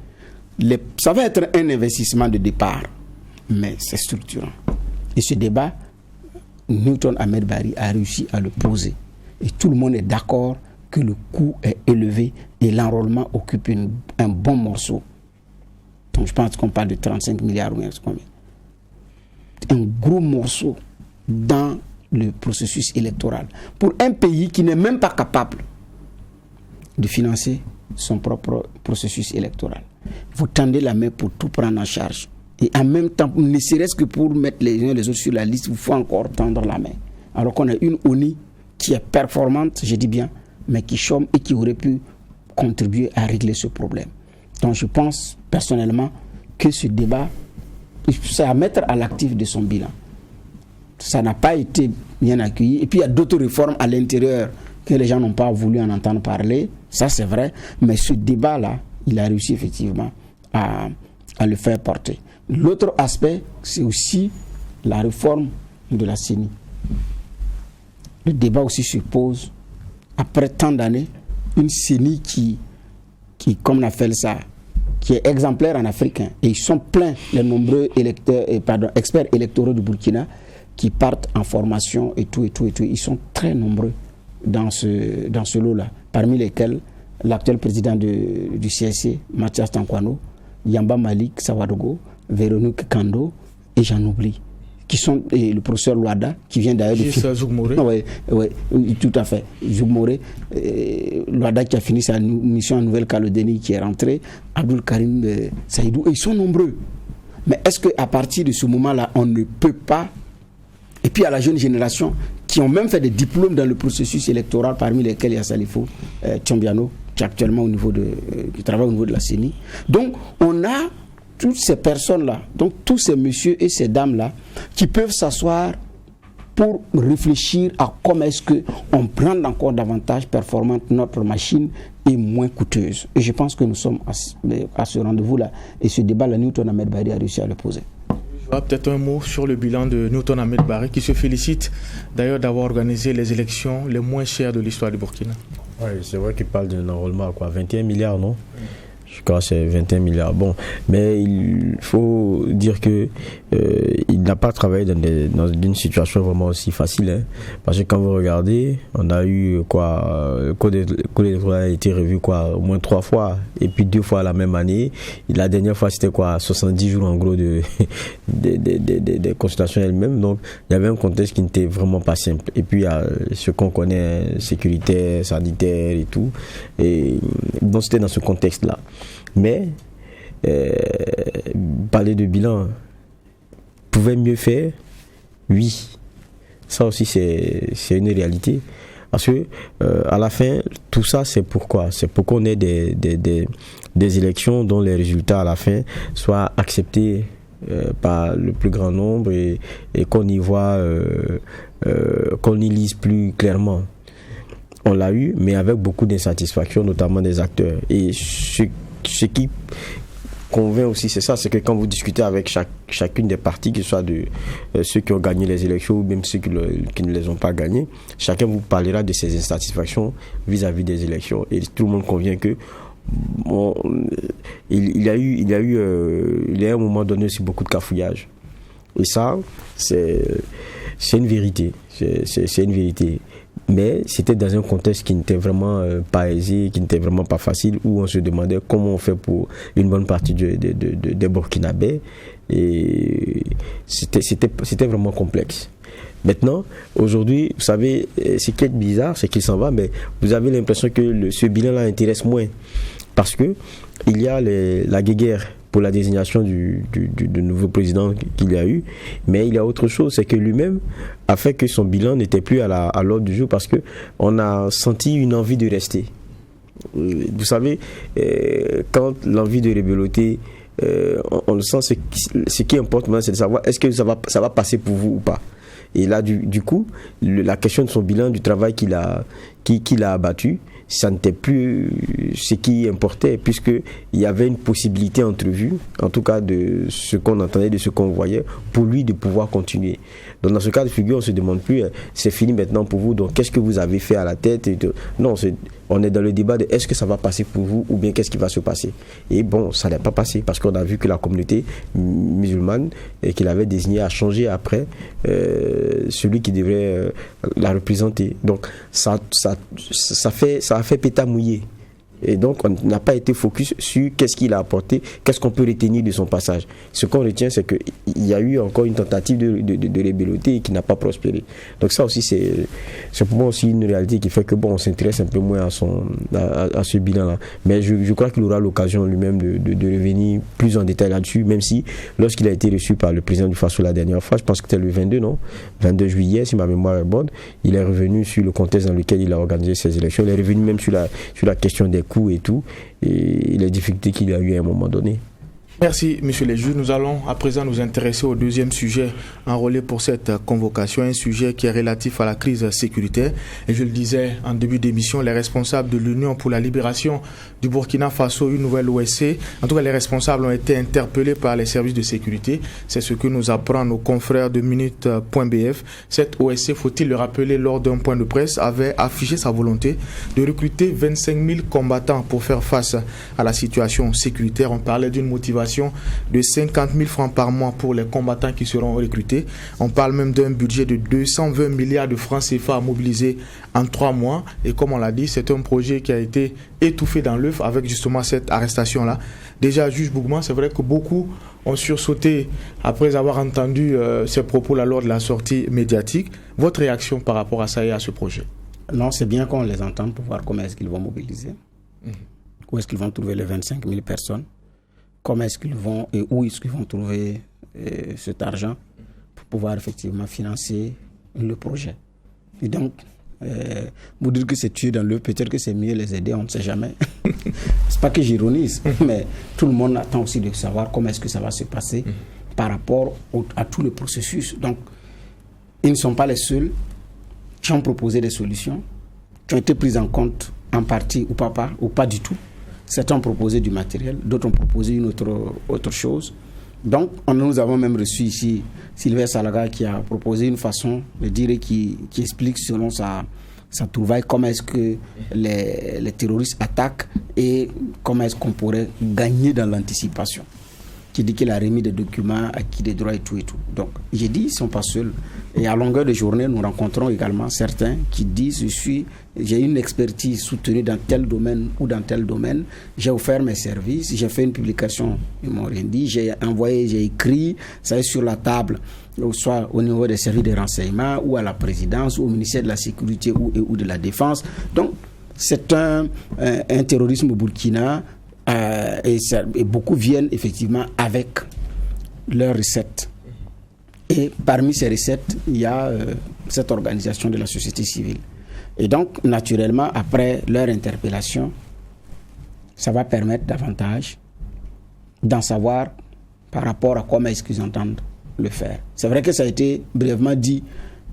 Ça va être un investissement de départ, mais c'est structurant. Et ce débat, Newton Ahmed Barry a réussi à le poser. Et tout le monde est d'accord que le coût est élevé et l'enrôlement occupe un bon morceau. Donc je pense qu'on parle de 35 milliards ou combien. Un gros morceau dans le processus électoral. Pour un pays qui n'est même pas capable de financer son propre processus électoral. Vous tendez la main pour tout prendre en charge. Et en même temps, ne serait-ce que pour mettre les uns et les autres sur la liste, il faut encore tendre la main. Alors qu'on a une ONI qui est performante, je dis bien, mais qui chôme et qui aurait pu contribuer à régler ce problème. Donc je pense personnellement que ce débat, c'est à mettre à l'actif de son bilan. Ça n'a pas été bien accueilli. Et puis il y a d'autres réformes à l'intérieur que les gens n'ont pas voulu en entendre parler. Ça c'est vrai. Mais ce débat-là, il a réussi effectivement à le faire porter. L'autre aspect, c'est aussi la réforme de la CENI. Le débat aussi se pose après tant d'années, une CENI qui, comme on appelle ça, qui est exemplaire en Afrique. Et ils sont pleins, les nombreux experts électoraux du Burkina qui partent en formation et tout. Ils sont très nombreux dans ce lot-là, parmi lesquels l'actuel président du CSC, Mathias Tankwano, Yamba Malik Sawadogo, Véronique Kando, et j'en oublie, qui sont le professeur Louada, qui vient d'ailleurs de Zougmoré. Oui, tout à fait. Zougmoré, Louada qui a fini sa mission en Nouvelle-Calédonie, qui est rentré, Abdul Karim Saïdou, ils sont nombreux. Mais est-ce qu'à partir de ce moment-là, on ne peut pas, et puis à la jeune génération, qui ont même fait des diplômes dans le processus électoral, parmi lesquels il y a Salifou Tiombiano, qui est actuellement qui travaille au niveau de la CENI. Donc, on a toutes ces personnes-là, donc tous ces messieurs et ces dames-là, qui peuvent s'asseoir pour réfléchir à comment est-ce qu'on rend encore davantage performante notre machine et moins coûteuse. Et je pense que nous sommes à ce rendez-vous-là. Et ce débat-là, Newton Ahmed Barry a réussi à le poser. Peut-être un mot sur le bilan de Newton Ahmed Barry, qui se félicite d'ailleurs d'avoir organisé les élections les moins chères de l'histoire du Burkina. Oui, c'est vrai qu'il parle d'un enrôlement à 21 milliards, non ? Je crois que c'est 21 milliards. Bon, mais il faut dire que il n'a pas travaillé dans une situation vraiment aussi facile, hein, parce que quand vous regardez, on a eu le code électoral a été revu au moins 3 fois, et puis 2 fois la même année. Et la dernière fois c'était 70 jours en gros de consultations elles-mêmes. Donc il y avait un contexte qui n'était vraiment pas simple. Et puis il y a ce qu'on connaît, hein, sécuritaire, sanitaire et tout. Et donc c'était dans ce contexte-là. Mais parler de bilan, pouvait mieux faire, oui. Ça aussi c'est une réalité. Parce que à la fin, tout ça c'est pourquoi ? C'est pour qu'on ait des élections dont les résultats à la fin soient acceptés par le plus grand nombre et qu'on y voit, qu'on y lise plus clairement. On l'a eu, mais avec beaucoup d'insatisfaction, notamment des acteurs. Et ce qui convainc aussi, c'est ça, c'est que quand vous discutez avec chacune des parties, que ce soit de ceux qui ont gagné les élections ou même ceux qui ne les ont pas gagnées, chacun vous parlera de ses insatisfactions vis-à-vis des élections. Et tout le monde convient que il y a eu à un moment donné aussi beaucoup de cafouillage. Et ça, c'est une vérité. C'est une vérité. Mais c'était dans un contexte qui n'était vraiment pas aisé, qui n'était vraiment pas facile, où on se demandait comment on fait pour une bonne partie des Burkinabés. Et c'était vraiment complexe. Maintenant, aujourd'hui, vous savez, ce qui est bizarre, c'est qu'il s'en va, mais vous avez l'impression que ce bilan-là intéresse moins. Parce que il y a la guéguerre pour la désignation du nouveau président qu'il y a eu, mais il y a autre chose, c'est que lui-même a fait que son bilan n'était plus à l'ordre du jour, parce que on a senti une envie de rester. Vous savez, quand l'envie de rébelloter, on le sent, ce qui importe maintenant, c'est de savoir est-ce que ça va passer pour vous ou pas. Et là, du coup, la question de son bilan, du travail qu'il a abattu, ça n'était plus ce qui importait, puisqu'il y avait une possibilité entrevue, en tout cas de ce qu'on entendait, de ce qu'on voyait, pour lui de pouvoir continuer. Donc dans ce cas de figure, on ne se demande plus, c'est fini maintenant pour vous, donc qu'est-ce que vous avez fait à la tête ? Non, on est dans le débat de est-ce que ça va passer pour vous ou bien qu'est-ce qui va se passer. Et bon, ça n'a pas passé, parce qu'on a vu que la communauté musulmane qu'il avait désignée a changé après celui qui devrait la représenter. Donc ça a fait pétard mouillé. Et donc, on n'a pas été focus sur qu'est-ce qu'il a apporté, qu'est-ce qu'on peut retenir de son passage. Ce qu'on retient, c'est qu'il y a eu encore une tentative de rébelloter qui n'a pas prospéré. Donc ça aussi, c'est pour moi aussi une réalité qui fait que on s'intéresse un peu moins à ce bilan-là. Mais je crois qu'il aura l'occasion lui-même de revenir plus en détail là-dessus, même si lorsqu'il a été reçu par le président du Faso la dernière fois, je pense que c'était le 22 juillet, si ma mémoire est bonne, il est revenu sur le contexte dans lequel il a organisé ses élections. Il est revenu même sur la question des et tout, et les difficultés qu'il a eu à un moment donné. Merci, monsieur le juge. Nous allons à présent nous intéresser au deuxième sujet enrôlé pour cette convocation, un sujet qui est relatif à la crise sécuritaire. Et je le disais en début d'émission, les responsables de l'Union pour la libération du Burkina Faso, une nouvelle OSC, en tout cas les responsables ont été interpellés par les services de sécurité. C'est ce que nous apprennent nos confrères de Minute.bf. Cette OSC, faut-il le rappeler, lors d'un point de presse, avait affiché sa volonté de recruter 25 000 combattants pour faire face à la situation sécuritaire. On parlait d'une motivation de 50 000 francs par mois pour les combattants qui seront recrutés. On parle même d'un budget de 220 milliards de francs CFA à mobiliser en 3 mois. Et comme on l'a dit, c'est un projet qui a été étouffé dans l'œuf avec justement cette arrestation-là. Déjà, juge Bougman, c'est vrai que beaucoup ont sursauté après avoir entendu ces propos-là lors de la sortie médiatique. Votre réaction par rapport à ça et à ce projet? Non, c'est bien qu'on les entende pour voir comment est-ce qu'ils vont mobiliser. Où est-ce qu'ils vont trouver les 25 000 personnes? Comment est-ce qu'ils vont et où est-ce qu'ils vont trouver cet argent pour pouvoir effectivement financer le projet. Et donc, vous dire que c'est tué dans l'œuf, peut-être que c'est mieux les aider, on ne sait jamais. C'est pas que j'ironise, mais tout le monde attend aussi de savoir comment est-ce que ça va se passer par rapport à tout le processus. Donc, ils ne sont pas les seuls qui ont proposé des solutions, qui ont été prises en compte en partie ou pas du tout. Certains ont proposé du matériel, d'autres ont proposé une autre chose. Donc, nous avons même reçu ici Sylvain Salaga qui a proposé une façon de dire et qui explique selon sa trouvaille comment est-ce que les terroristes attaquent et comment est-ce qu'on pourrait gagner dans l'anticipation. Qui dit qu'il a remis des documents, acquis des droits et tout et tout. Donc, j'ai dit, ils ne sont pas seuls. Et à longueur de journée, nous rencontrons également certains qui disent, j'ai une expertise soutenue dans tel domaine ou dans tel domaine, j'ai offert mes services, j'ai fait une publication, ils m'ont rien dit, j'ai envoyé, j'ai écrit, ça est sur la table, soit au niveau des services de renseignement, ou à la présidence, ou au ministère de la Sécurité ou de la Défense. Donc, c'est un terrorisme au Burkina. Et beaucoup viennent effectivement avec leurs recettes. Et parmi ces recettes, il y a cette organisation de la société civile. Et donc, naturellement, après leur interpellation, ça va permettre davantage d'en savoir par rapport à comment est-ce qu'ils entendent le faire. C'est vrai que ça a été brièvement dit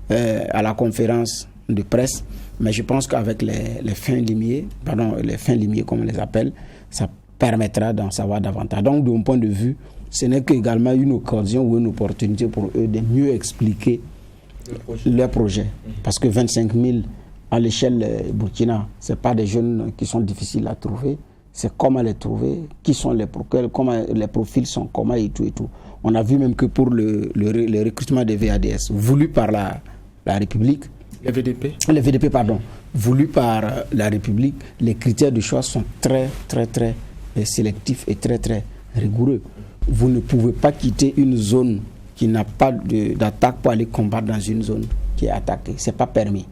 à la conférence de presse, mais je pense qu'avec les fins limiers comme on les appelle, ça permettra d'en savoir davantage. Donc, de mon point de vue, ce n'est qu'également une occasion ou une opportunité pour eux de mieux expliquer leur projet. Parce que 25 000 à l'échelle Burkina, ce n'est pas des jeunes qui sont difficiles à trouver. C'est comment les trouver, qui sont comment les profils sont, comment et tout et tout. On a vu même que pour le recrutement des VADS, voulu par la République, les VDP, voulu par la République, les critères de choix sont très, très, très sélectif et très très rigoureux. Vous ne pouvez pas quitter une zone qui n'a pas d'attaque pour aller combattre dans une zone qui est attaquée. Ce n'est pas permis.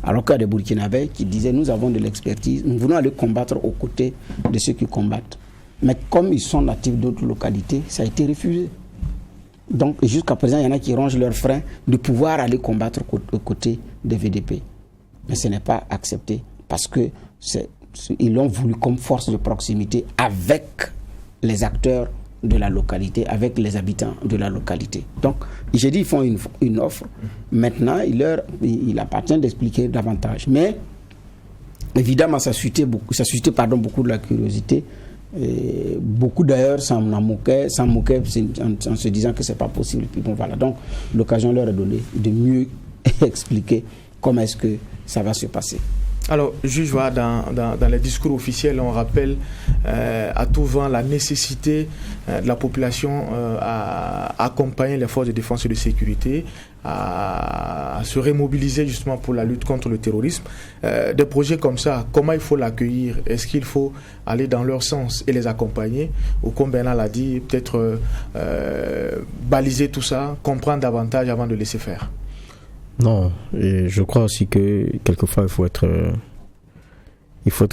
Alors qu'il y a des Burkinabés qui disaient nous avons de l'expertise, nous voulons aller combattre aux côtés de ceux qui combattent. Mais comme ils sont natifs d'autres localités, ça a été refusé. Donc jusqu'à présent, il y en a qui rongent leurs freins de pouvoir aller combattre aux côtés des VDP. Mais ce n'est pas accepté parce que ils l'ont voulu comme force de proximité avec les acteurs de la localité, avec les habitants de la localité. Donc, j'ai dit, ils font une offre. Maintenant, il appartient d'expliquer davantage. Mais, évidemment, ça suscitait beaucoup de la curiosité. Et beaucoup d'ailleurs s'en moquaient en se disant que ce n'est pas possible. Et puis bon, voilà. Donc, l'occasion leur est donnée de mieux expliquer comment est-ce que ça va se passer. Alors, juge, dans les discours officiels, on rappelle à tout vent la nécessité de la population à accompagner les forces de défense et de sécurité, à se remobiliser justement pour la lutte contre le terrorisme. Des projets comme ça, comment il faut l'accueillir? Est-ce qu'il faut aller dans leur sens et les accompagner? Ou comme Bernard l'a dit, peut-être baliser tout ça, comprendre davantage avant de laisser faire? Non, et je crois aussi que quelquefois il faut être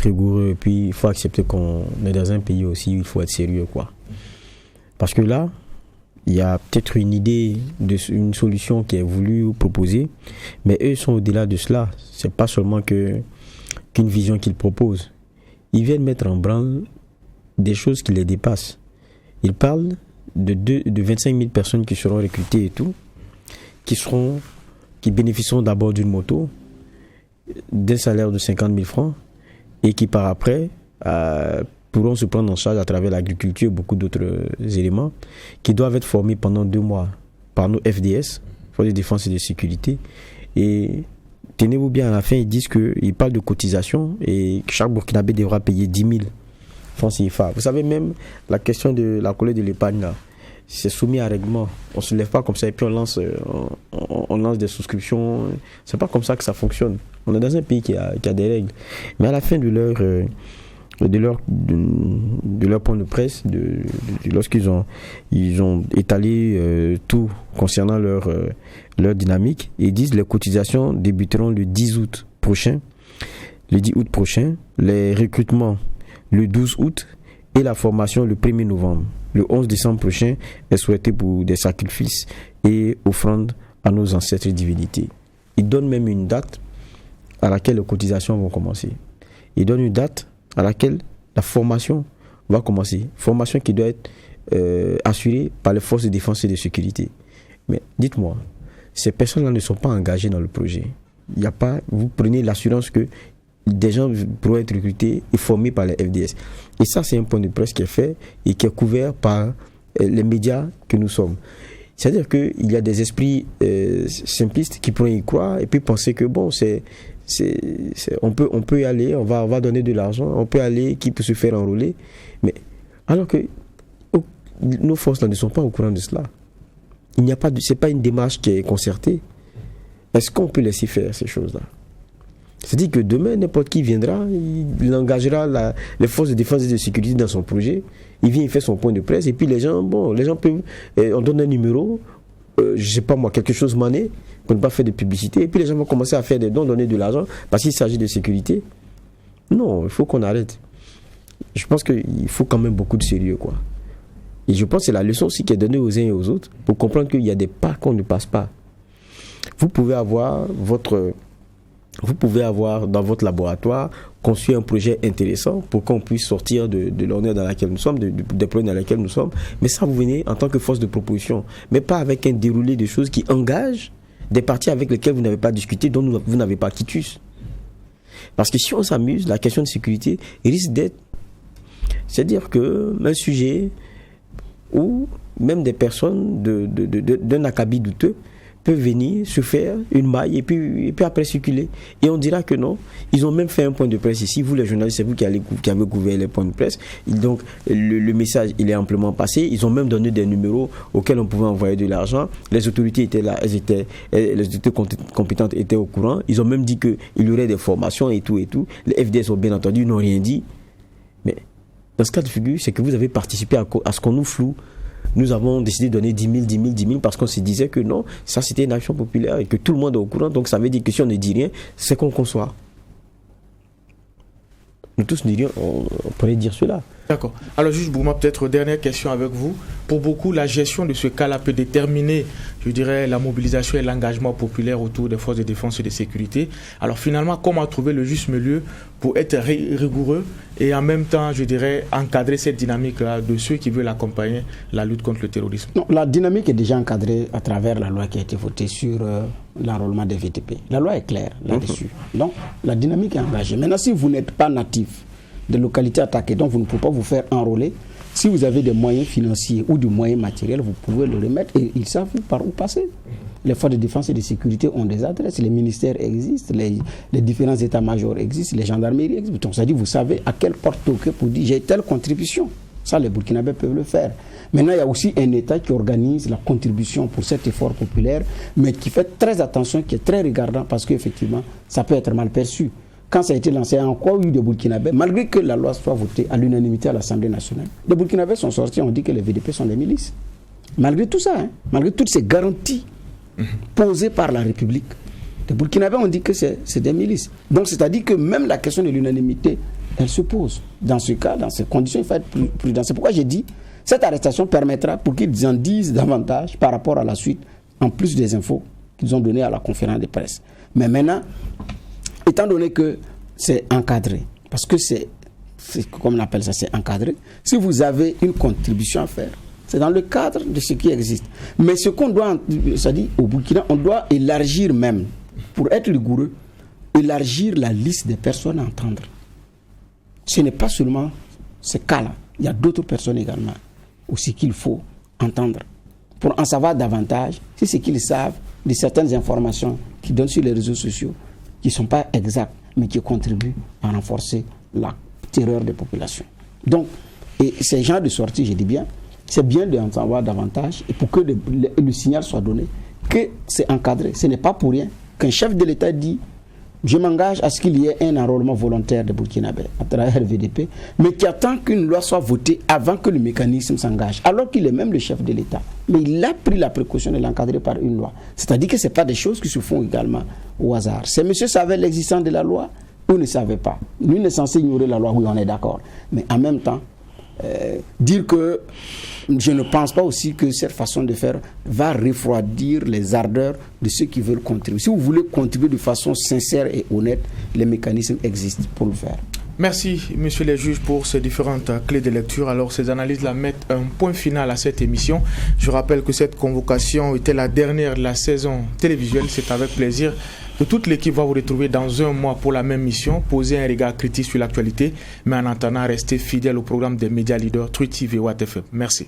rigoureux et puis il faut accepter qu'on est dans un pays aussi où il faut être sérieux, quoi. Parce que là, il y a peut-être une idée une solution qui est voulue ou proposée, mais eux sont au-delà de cela. C'est pas seulement qu'une vision qu'ils proposent. Ils viennent mettre en branle des choses qui les dépassent. Ils parlent de 25 000 personnes qui seront recrutées et tout, qui bénéficieront d'abord d'une moto, d'un salaire de 50 000 francs et qui par après pourront se prendre en charge à travers l'agriculture et beaucoup d'autres éléments qui doivent être formés pendant 2 mois par nos FDS, Forces de défense et de sécurité. Et tenez-vous bien, à la fin, ils parlent de cotisation et que chaque Burkinabé devra payer 10 000 francs CFA. Vous savez, même la question de la collecte de l'épargne, là, c'est soumis à règlement. On ne se lève pas comme ça et puis on lance des souscriptions. C'est pas comme ça que ça fonctionne. On est dans un pays qui a des règles. Mais à la fin de de leur point de presse, lorsqu'ils ont étalé tout concernant leur dynamique, et ils disent les cotisations débuteront le 10 août prochain, les recrutements le 12 août et la formation le 1er novembre. Le 11 décembre prochain est souhaité pour des sacrifices et offrandes à nos ancêtres et divinités. Ils donnent même une date à laquelle les cotisations vont commencer. Ils donnent une date à laquelle la formation va commencer. Formation qui doit être assurée par les forces de défense et de sécurité. Mais dites-moi, ces personnes-là ne sont pas engagées dans le projet. Il n'y a pas, vous prenez l'assurance que des gens pourront être recrutés et formés par les FDS. Et ça, c'est un point de presse qui est fait et qui est couvert par les médias que nous sommes. C'est-à-dire qu'il y a des esprits simplistes qui pourraient y croire et puis penser que bon, on peut y aller, on va donner de l'argent, on peut aller, qui peut se faire enrôler. Mais alors que nos forces là ne sont pas au courant de cela. Il n'y a pas c'est pas une démarche qui est concertée. Est-ce qu'on peut laisser faire ces choses-là? C'est-à-dire que demain, n'importe qui viendra, il engagera les forces de défense et de sécurité dans son projet, il vient, il fait son point de presse, et puis les gens peuvent, on donne un numéro, je sais pas moi, quelque chose mané, pour ne pas faire de publicité, et puis les gens vont commencer à faire des dons, donner de l'argent, parce qu'il s'agit de sécurité. Non, il faut qu'on arrête. Je pense qu'il faut quand même beaucoup de sérieux, quoi. Et je pense que c'est la leçon aussi qui est donnée aux uns et aux autres, pour comprendre qu'il y a des pas qu'on ne passe pas. Vous pouvez avoir dans votre laboratoire conçu un projet intéressant pour qu'on puisse sortir de l'ornière dans laquelle nous sommes, des problèmes dans lesquels nous sommes. Mais ça, vous venez en tant que force de proposition, mais pas avec un déroulé de choses qui engagent des parties avec lesquelles vous n'avez pas discuté, dont vous n'avez pas quitus. Parce que si on s'amuse, la question de sécurité risque d'être... C'est-à-dire qu'un sujet où même des personnes d'un acabit douteux peuvent venir se faire une maille et puis après circuler. Et on dira que non. Ils ont même fait un point de presse ici. Vous, les journalistes, c'est vous qui avez couvert les points de presse. Donc, le message, il est amplement passé. Ils ont même donné des numéros auxquels on pouvait envoyer de l'argent. Les autorités étaient là. Les autorités compétentes étaient au courant. Ils ont même dit qu'il y aurait des formations et tout et tout. Les FDS ont bien entendu, ils n'ont rien dit. Mais dans ce cas de figure, c'est que vous avez participé à ce qu'on nous floue. Nous avons décidé de donner 10 000 parce qu'on se disait que non, ça c'était une action populaire et que tout le monde est au courant. Donc ça veut dire que si on ne dit rien, c'est qu'on conçoit. Nous tous ne dirions, on pourrait dire cela. D'accord. Alors, juge Bouma, peut-être dernière question avec vous. Pour beaucoup, la gestion de ce cas-là peut déterminer, je dirais, la mobilisation et l'engagement populaire autour des forces de défense et de sécurité. Alors, finalement, comment trouver le juste milieu pour être rigoureux et en même temps, je dirais, encadrer cette dynamique-là de ceux qui veulent accompagner la lutte contre le terrorisme? Non, la dynamique est déjà encadrée à travers la loi qui a été votée sur l'enrôlement des VTP. La loi est claire là-dessus. Donc, la dynamique est engagée. Maintenant, si vous n'êtes pas natif de localités attaquées, donc vous ne pouvez pas vous faire enrôler. Si vous avez des moyens financiers ou des moyens matériels, vous pouvez le remettre et ils savent par où passer. Les forces de défense et de sécurité ont des adresses, les ministères existent, les différents états-majors existent, les gendarmeries existent. Donc, c'est-à-dire, vous savez à quelle porte toquer pour dire j'ai telle contribution. Ça, les Burkinabés peuvent le faire. Maintenant, il y a aussi un État qui organise la contribution pour cet effort populaire, mais qui fait très attention, qui est très regardant, parce qu'effectivement, ça peut être mal perçu. Quand ça a été lancé, il y a encore eu des Burkinabés, malgré que la loi soit votée à l'unanimité à l'Assemblée nationale. Les Burkinabés sont sortis, on dit que les VDP sont des milices. Malgré tout ça, malgré toutes ces garanties posées par la République, les Burkinabés ont dit que c'est des milices. Donc c'est-à-dire que même la question de l'unanimité, elle se pose. Dans ce cas, dans ces conditions, il faut être plus prudent. C'est pourquoi j'ai dit, cette arrestation permettra pour qu'ils en disent davantage par rapport à la suite, en plus des infos qu'ils ont données à la conférence de presse. Mais maintenant, étant donné que c'est encadré, parce que c'est comme on appelle ça, c'est encadré, si vous avez une contribution à faire, c'est dans le cadre de ce qui existe. Mais ce qu'on doit, c'est-à-dire au Burkina, on doit élargir même, pour être rigoureux, élargir la liste des personnes à entendre. Ce n'est pas seulement ces cas-là, il y a d'autres personnes également aussi qu'il faut entendre. Pour en savoir davantage, c'est ce qu'ils savent de certaines informations qu'ils donnent sur les réseaux sociaux, qui ne sont pas exacts, mais qui contribuent à renforcer la terreur des populations. Donc, et ces genres de sorties, je dis bien, c'est bien d'en savoir davantage, et pour que le signal soit donné, que c'est encadré. Ce n'est pas pour rien qu'un chef de l'État dit je m'engage à ce qu'il y ait un enrôlement volontaire des Burkinabés à travers le VDP, mais qui attend qu'une loi soit votée avant que le mécanisme s'engage, alors qu'il est même le chef de l'État. Mais il a pris la précaution de l'encadrer par une loi. C'est-à-dire que ce n'est pas des choses qui se font également au hasard. Ces messieurs savaient l'existence de la loi ou ne savaient pas. Lui n'est censé ignorer la loi, oui, on est d'accord. Mais en même temps, dire que je ne pense pas aussi que cette façon de faire va refroidir les ardeurs de ceux qui veulent contribuer. Si vous voulez contribuer de façon sincère et honnête, les mécanismes existent pour le faire. Merci, messieurs les juges, pour ces différentes clés de lecture. Alors, ces analyses-là mettent un point final à cette émission. Je rappelle que cette convocation était la dernière de la saison télévisuelle. C'est avec plaisir que toute l'équipe va vous retrouver dans un mois pour la même mission, poser un regard critique sur l'actualité, mais en attendant, rester fidèle au programme des médias leaders Truth TV et Watt FM. Merci.